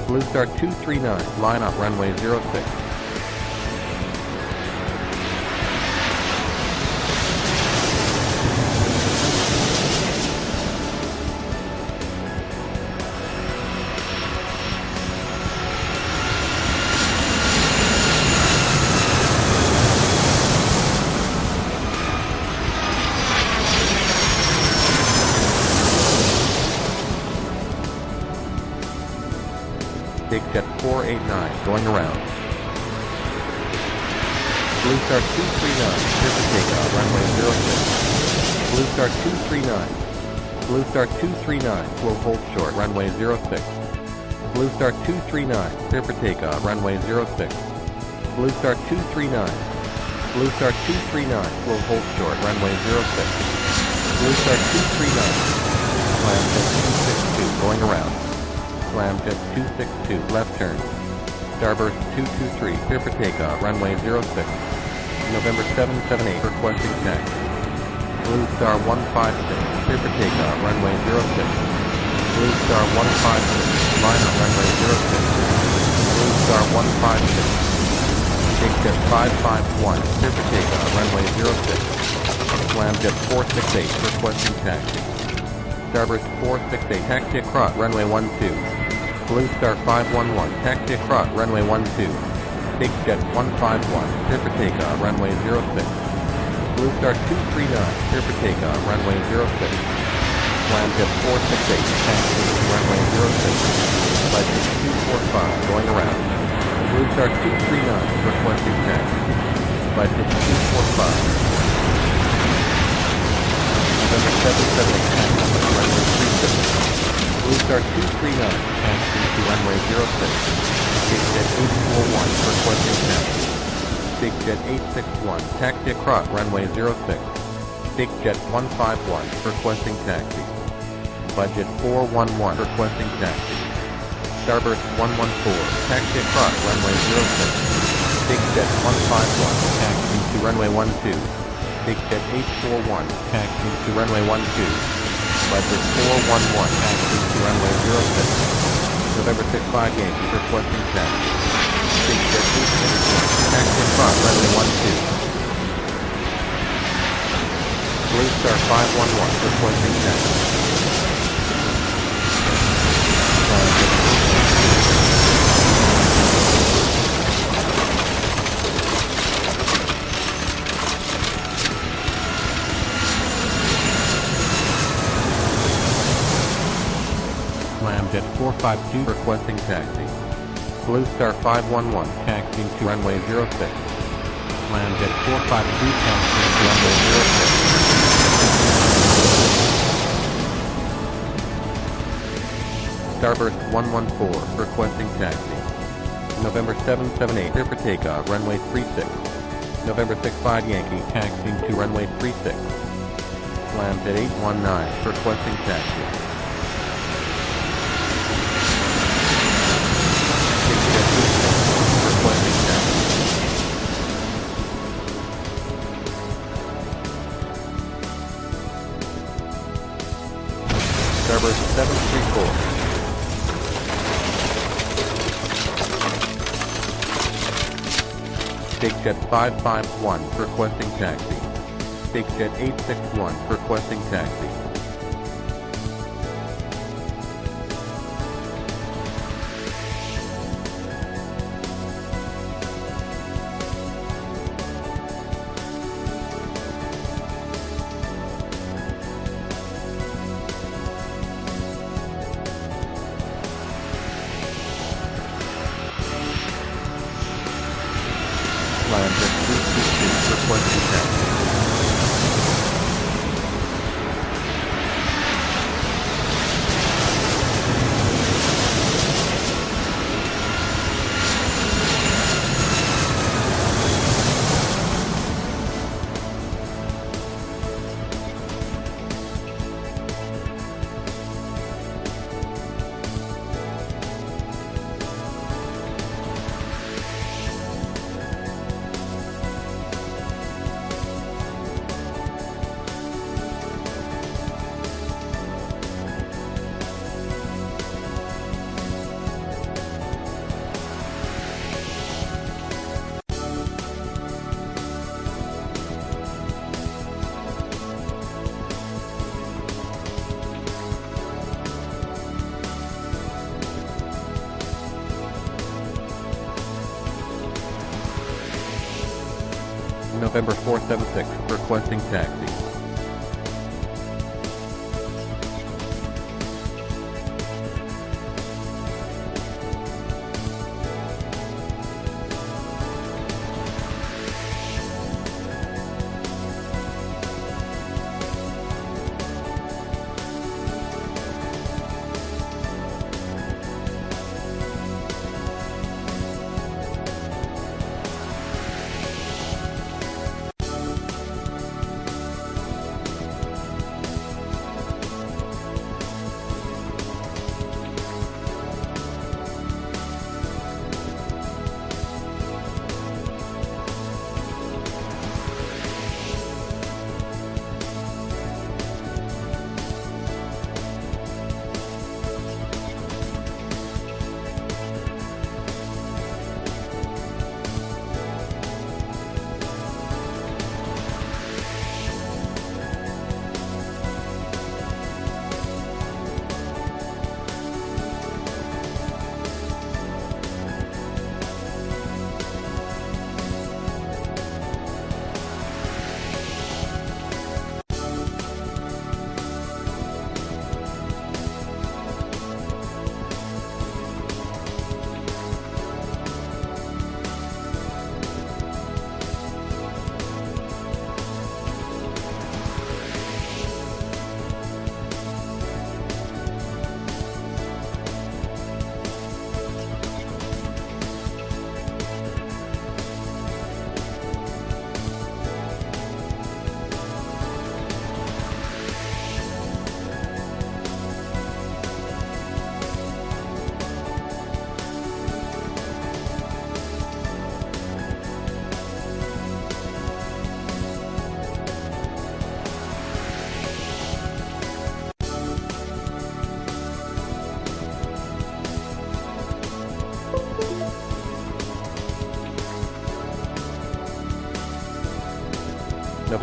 Blue Star 239, line up runway 06. Big Jet 489, going around. Blue Star 239, clear for takeoff, runway 06. Blue Star 239, Blue Star 239, will hold short, runway 06. Blue Star 239, clear for takeoff, runway 06. Blue Star 239, Blue Star 239, will hold short, runway 06. Blue Star 239, Slam Jet 262, going around. Slam Jet 262, left turn. Starburst 223, clear for takeoff, runway 06. November 778, requesting taxi. Blue Star 156, clear for takeoff, runway 06. Blue Star 156, line up runway 06. Blue Star 156. Big Jet 551, clear for takeoff, runway 06. Scramjet 468, requesting taxi. Starburst 468, taxi across, runway 12. Blue Star 511, taxi across, runway 12. Big Jet 151, clear for takeoff, runway 06. Blue Star 239, clear for takeoff, runway 06. Scramjet 468, taxi to runway 06. Budget 245, going around. Blue Star 239, requesting taxi. Budget 245. November 778, taxi to runway 36. Blue Star 239, taxi to runway 06. Big Jet 841, requesting taxi. Big Jet 861, taxi across runway 06. Big Jet 151, requesting taxi. Budget 411, requesting taxi. Starburst 114, taxi across runway 06. Big Jet 151, taxi to runway 12. Big Jet 841, taxi to runway 12. Budget 411, taxi to runway 06. November 65 Yankee, requesting taxi. Big Jet 861, taxi across runway 12. Blue Star 511, requesting taxi. Scramjet 452, requesting taxi. Blue Star 511, taxiing to runway 06. Scramjet 452, taxiing to runway 06. Starburst 114, requesting taxi. November 778, clear for takeoff, runway 36. November 65 Yankee, taxiing to runway 36. Scramjet 819, requesting taxi. Requesting taxi. Starburst 734. Big Jet 551, requesting taxi. Big Jet 861, requesting taxi. Scramjet 222, requesting taxi. November 476, requesting taxi.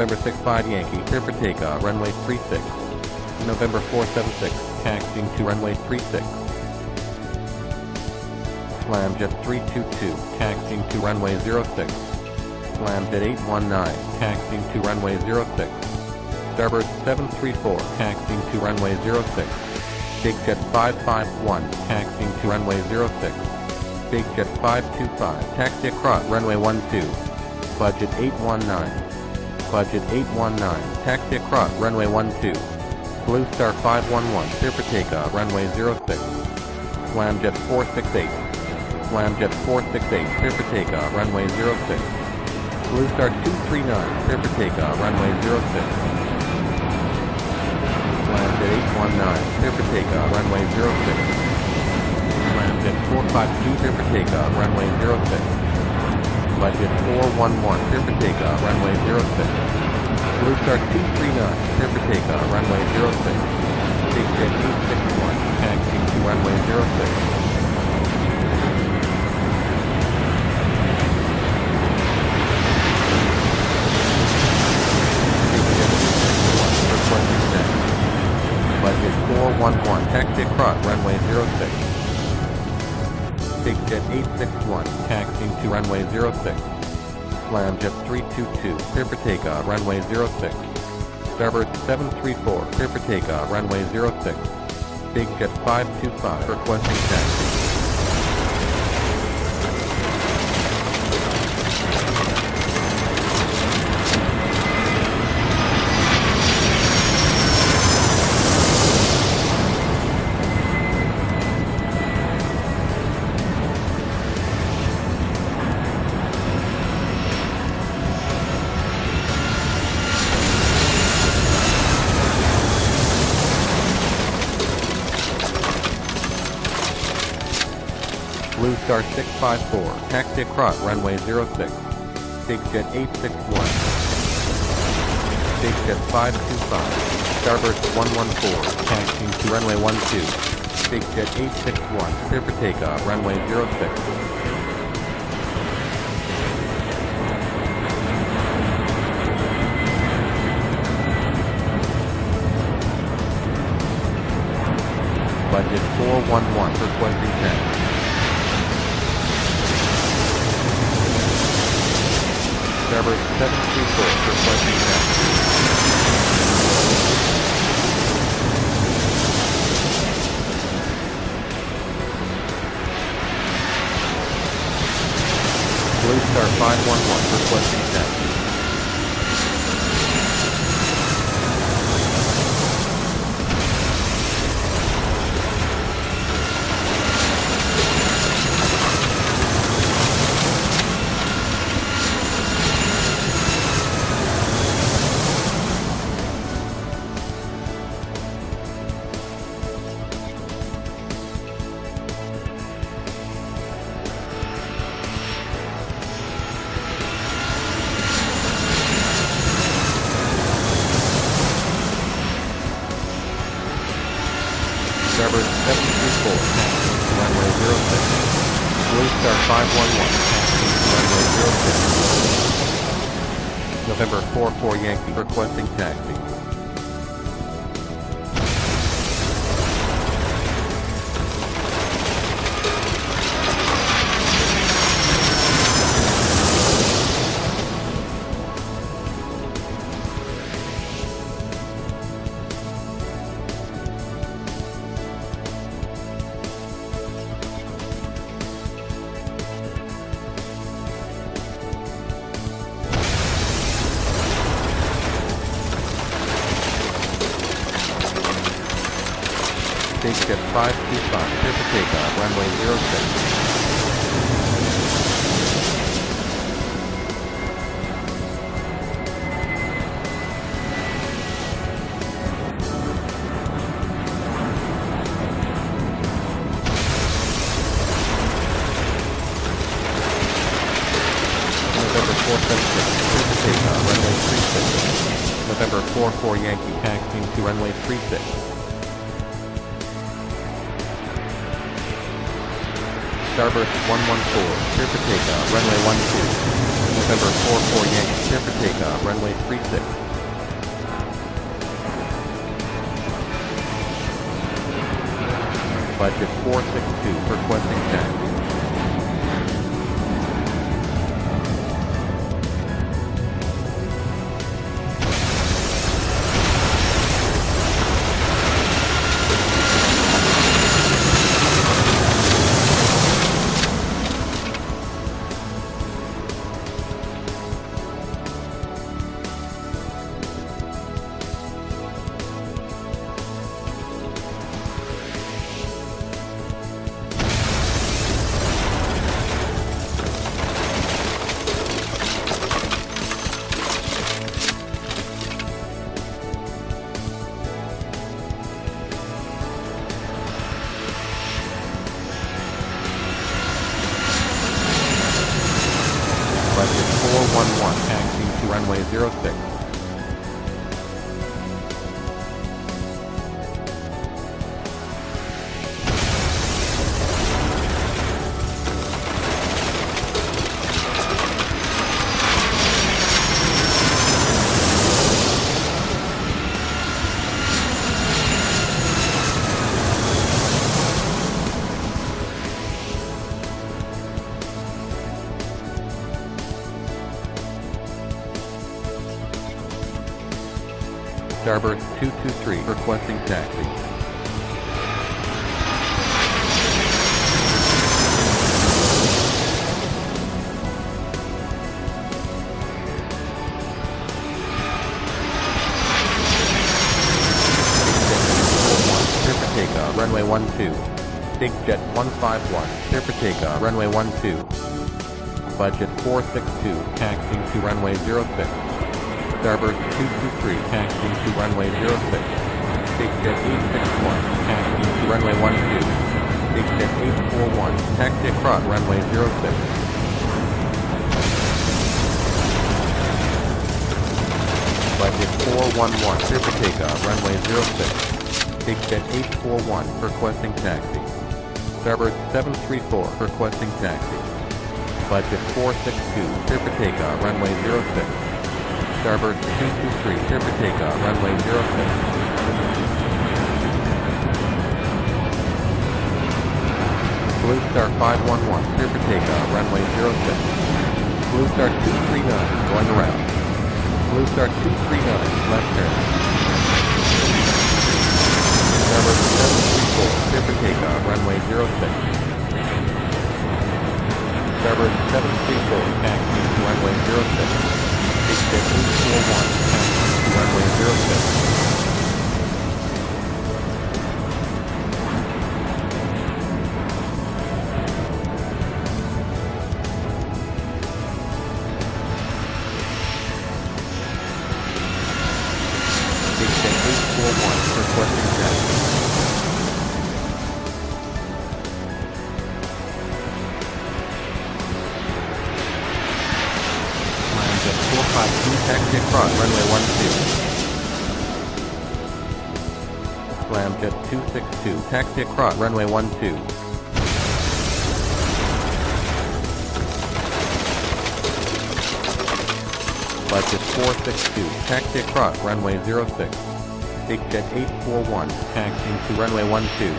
November 6-5 Yankee, clear for takeoff, runway 36. November 476, taxiing to runway 36. Slamjet 322, taxiing to runway 06. Slamjet 819, taxiing to runway 06. Starboard 734, taxiing to runway 06. Big Jet 551, taxiing to runway 06. Big Jet 525, taxi across runway 12. Budget 819. Budget 819, taxi across runway 12. Blue Star 511, clear for takeoff, runway 06. Slamjet 468. Slamjet 468, clear for takeoff, runway 06. Blue Star 239, clear for takeoff, runway 06. Slamjet 819, clear for takeoff, runway 06. Slamjet 452, clear for takeoff, runway 06. Budget 411, clear for takeoff, runway 06. Blue Star 239, clear for takeoff, runway 06. Big Jet 861, taxiing to runway 06. Budget 411, taxi across runway 06. Big Jet 861, taxiing to runway 06. Slamjet 322, clear for takeoff, runway 06. Starboard 734, clear for takeoff, runway 06. Big Jet 525, requesting taxi. Blue Star 654, taxi across runway 06. Big Jet 861. Big Jet 525. Starboard 114, taxiing to runway 12. Big Jet 861, clear for takeoff, runway 06. Budget 411, requesting taxi. Starboard 734, requesting taxi. Blue Star 511, requesting taxi. Starboard 734, taxiing to runway 06. Blue Star 511, taxiing to runway 06. November 44 Yankee, requesting taxi. Big Jet 525, clear for takeoff, runway 06. November 476, clear for takeoff, runway 36. November 44 Yankee, taxiing to runway 36. Starburst 114, clear for takeoff, runway 12. November 44 Yankee, clear for takeoff, runway 36. Budget 462, requesting taxi. Budget 411, taxiing to runway 06. Starburst 223, requesting taxi. Clear for takeoff, runway 12. Big Jet 151, clear for takeoff, runway 12. Budget 462, taxiing to runway 06. Starburst 223, taxiing to runway 06. Big Jet 861, taxiing to runway 12. Big Jet 841, taxi across runway 06. Budget 411, clear for takeoff, runway 06. Big Jet 841, requesting taxi. Starburst 734, requesting taxi. Budget 462, clear for takeoff, runway 06. Starburst 223, clear for takeoff, runway 06. Blue Star 511, clear for takeoff, runway 06. Blue Star 239, going around. Blue Star 239, left turn. Starburst 734, clear for takeoff, runway 06. Starburst 734, taxiing to runway 06. Big Jet 841, taxiing to runway 06. Big Jet 841, requesting taxi. Jet 452, taxi across, runway 12. Slam Jet 262, taxi across, runway 12. Budget 462, taxi across, runway 06. Big Jet 841, taxiing to runway 12.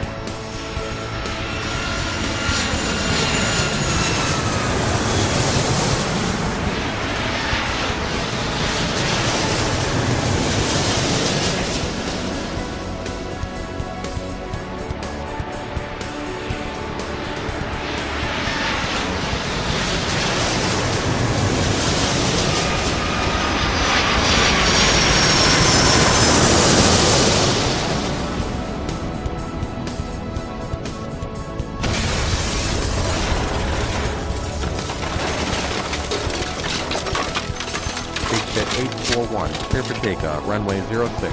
Jet 841, clear for takeoff, runway 06.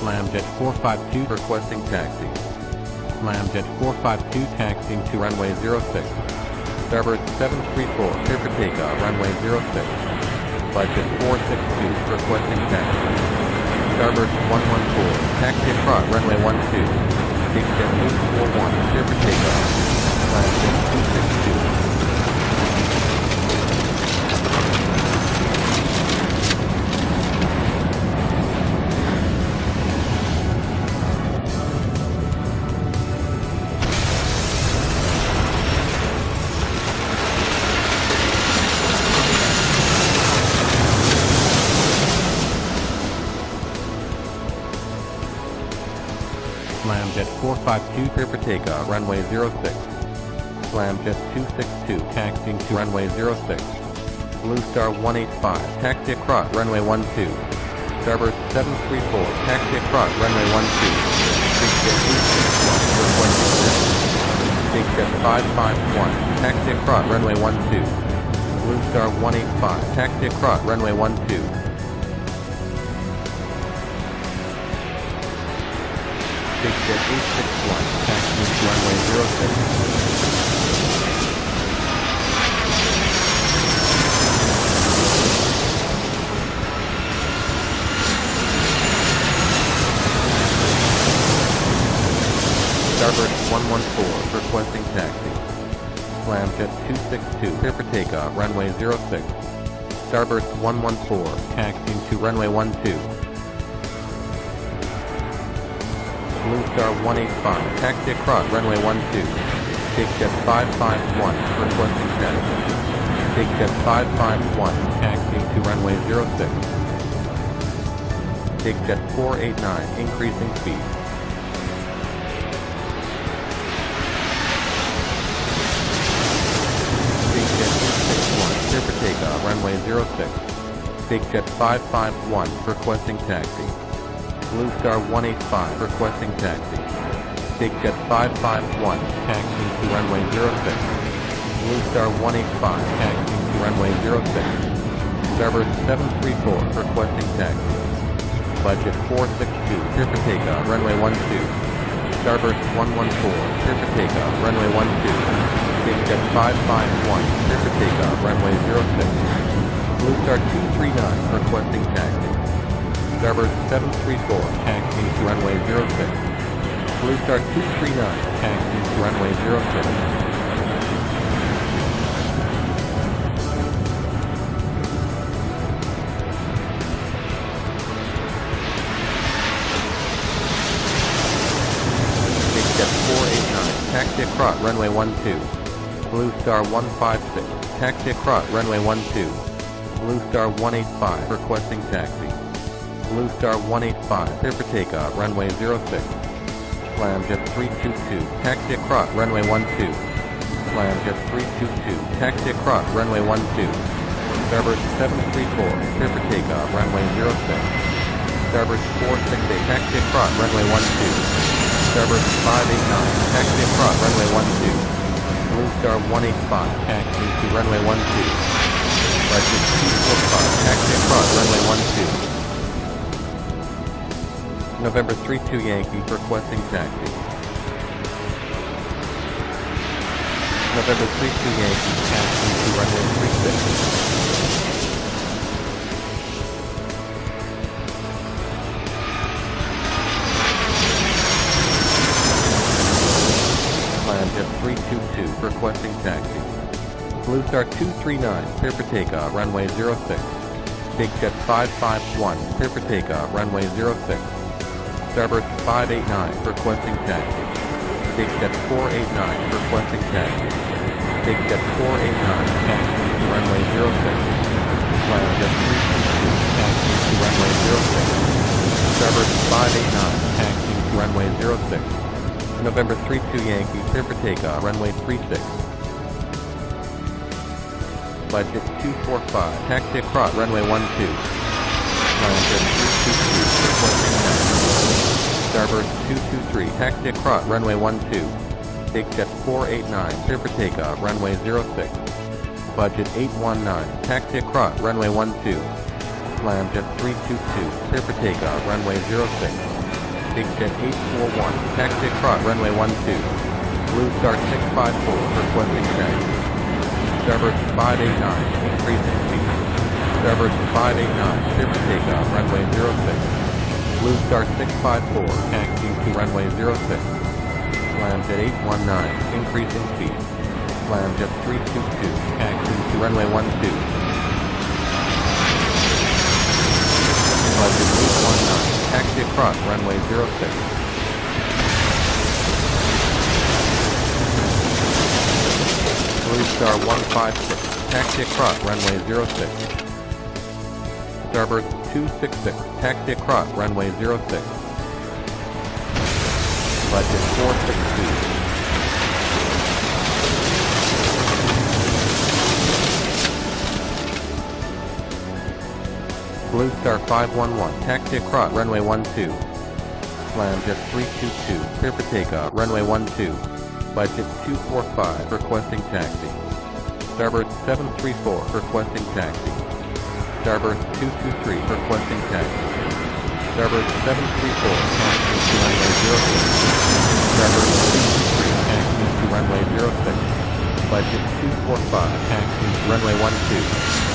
Slam Jet 452, requesting taxi. Slam Jet 452, taxiing to runway 06. Starburst 734, clear for takeoff, runway 06. Budget 462, requesting taxi. Starburst 114, taxi across, runway 12. Big Jet 841, clear for takeoff. Scramjet 262. Scramjet 452, clear for takeoff, runway 06. Scramjet 262, taxiing to runway 06. Blue Star 185, taxi across runway 12. Starboard 734, taxi across runway 12. Big Jet 861, requesting descent. Big Jet 551, taxi across runway 12. Blue Star 185, taxi across runway 12. Big Jet 861, taxiing to runway 06. Starboard 114, requesting taxi. Scramjet 262, clear for takeoff, runway 06. Starboard 114, taxiing to runway 12. Blue Star 185, taxi across runway 12. Big Jet 551, requesting taxi. Big Jet 551, taxiing to runway 06. Big Jet 489, increasing speed. Big Jet 861, clear for takeoff, runway 06. Big Jet 551, requesting taxi. Blue Star 185, requesting taxi. Big Jet 551, taxiing to runway 06. Blue Star 185, taxiing to runway 06. Starboard 734, requesting taxi. Budget 462, clear for takeoff, runway 12. Starboard 114, clear for takeoff, runway 12. Big Jet 551, clear for takeoff, runway 06. Blue Star 239, requesting taxi. Starboard 734, taxiing to runway 06. Blue Star 239, taxiing to runway 06. Big Jet 489, taxi across runway 12. Blue Star 156, taxi across runway 12. Blue Star 185, requesting taxi. Blue Star 185, clear for takeoff, runway 06. Scramjet 322, taxi across, runway 12. Scramjet 322, taxi across, runway 12. Starboard 734, clear for takeoff, runway 06. Starboard 468, taxi across, runway 12. Starboard 589, taxi across, runway 12. Blue Star 185, taxi to runway 12. Budget 245, taxi across, runway 12. November 32 Yankee, requesting taxi. November 32 Yankee, taxi to runway 36. Scramjet 322, requesting taxi. Blue Star 239, clear for takeoff, runway 06. Big Jet 551, clear for takeoff, runway 06. Starboard 589, requesting taxi. Big Jet 489, requesting taxi. Big Jet 489, taxiing to runway 06. Scramjet 322, taxiing to runway 06. Starboard 589, taxiing to runway 06. November 32 Yankee, clear for takeoff, runway 36. Budget 245, taxi across, runway 12. Scramjet 322, requesting taxi. Starboard 223, taxi across, runway 12. Big Jet 489, clear for takeoff, runway 06. Budget 819, taxi across, runway 12. Scramjet 322, clear for takeoff, runway 06. Big Jet 841, taxi across, runway 12. Blue Star 654, requesting taxi. Starboard 589, increasing speed. Starboard 589, clear for takeoff, runway 06. Blue Star 654, taxiing to runway 06. Scramjet 819, increasing speed. Land jet 322, taxi to runway 12. Budget 819, taxi across runway 06. Blue Star 156, taxi across runway 06. Starboard 266, taxi across runway 06. Budget 462. Blue Star 511, taxi across runway 12. Land jet 322, clear for takeoff, runway 12. Budget 245, requesting taxi. Starboard 734, requesting taxi. Starboard 223, requesting taxi. Starboard 734, taxi to runway 06. Starboard 223, taxi to runway 06. Budget 245, taxi runway 12.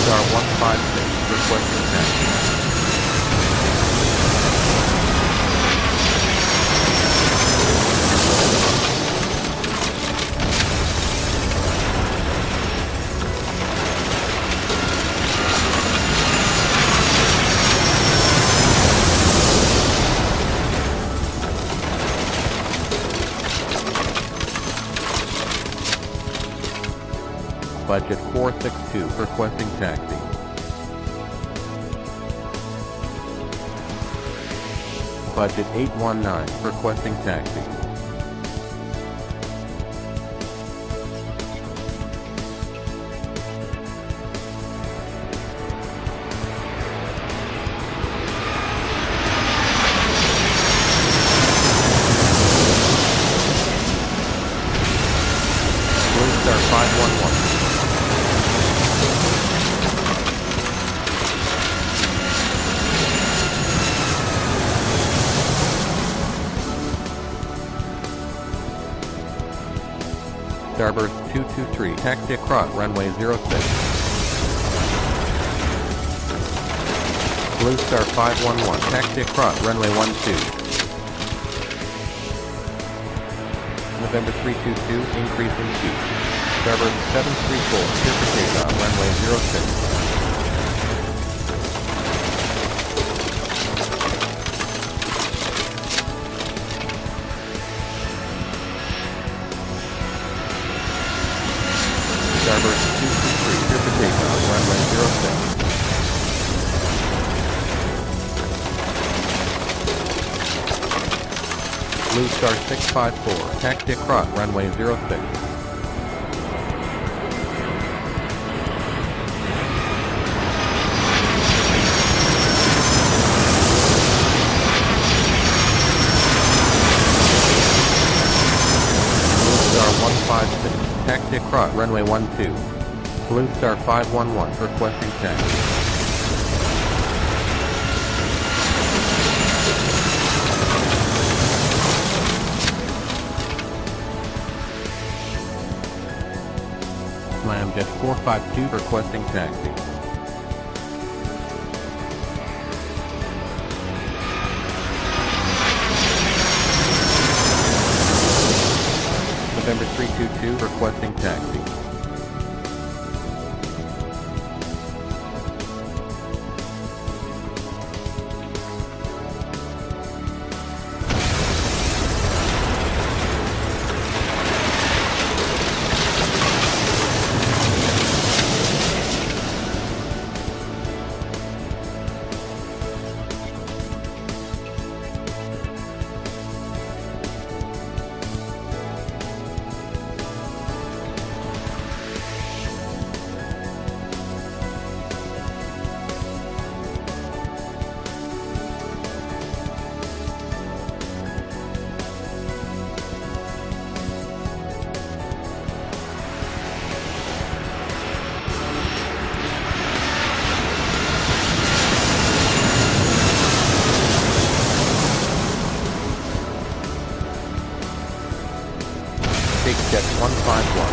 Star 156, requesting taxi. Budget 462, requesting taxi. Budget 819, requesting taxi. Blue Star 511. Starboard 223, taxi across runway 06. Blue Star 511, taxi across runway 12. November 322, increasing 2. Starboard 734, clear for takeoff, runway 06. Starboard 223, clear for takeoff, runway 06. Blue Star 654, taxi across runway 06. Blue Star 156, taxi across runway 12. Blue Star 511, requesting taxi. Jet 452, requesting taxi. November 322, requesting taxi. Big Jet 151.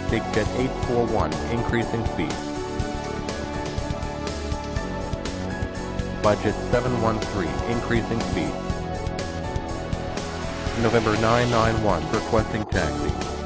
Big Jet 841, increasing speed. Budget 713, increasing speed. November 991, requesting taxi.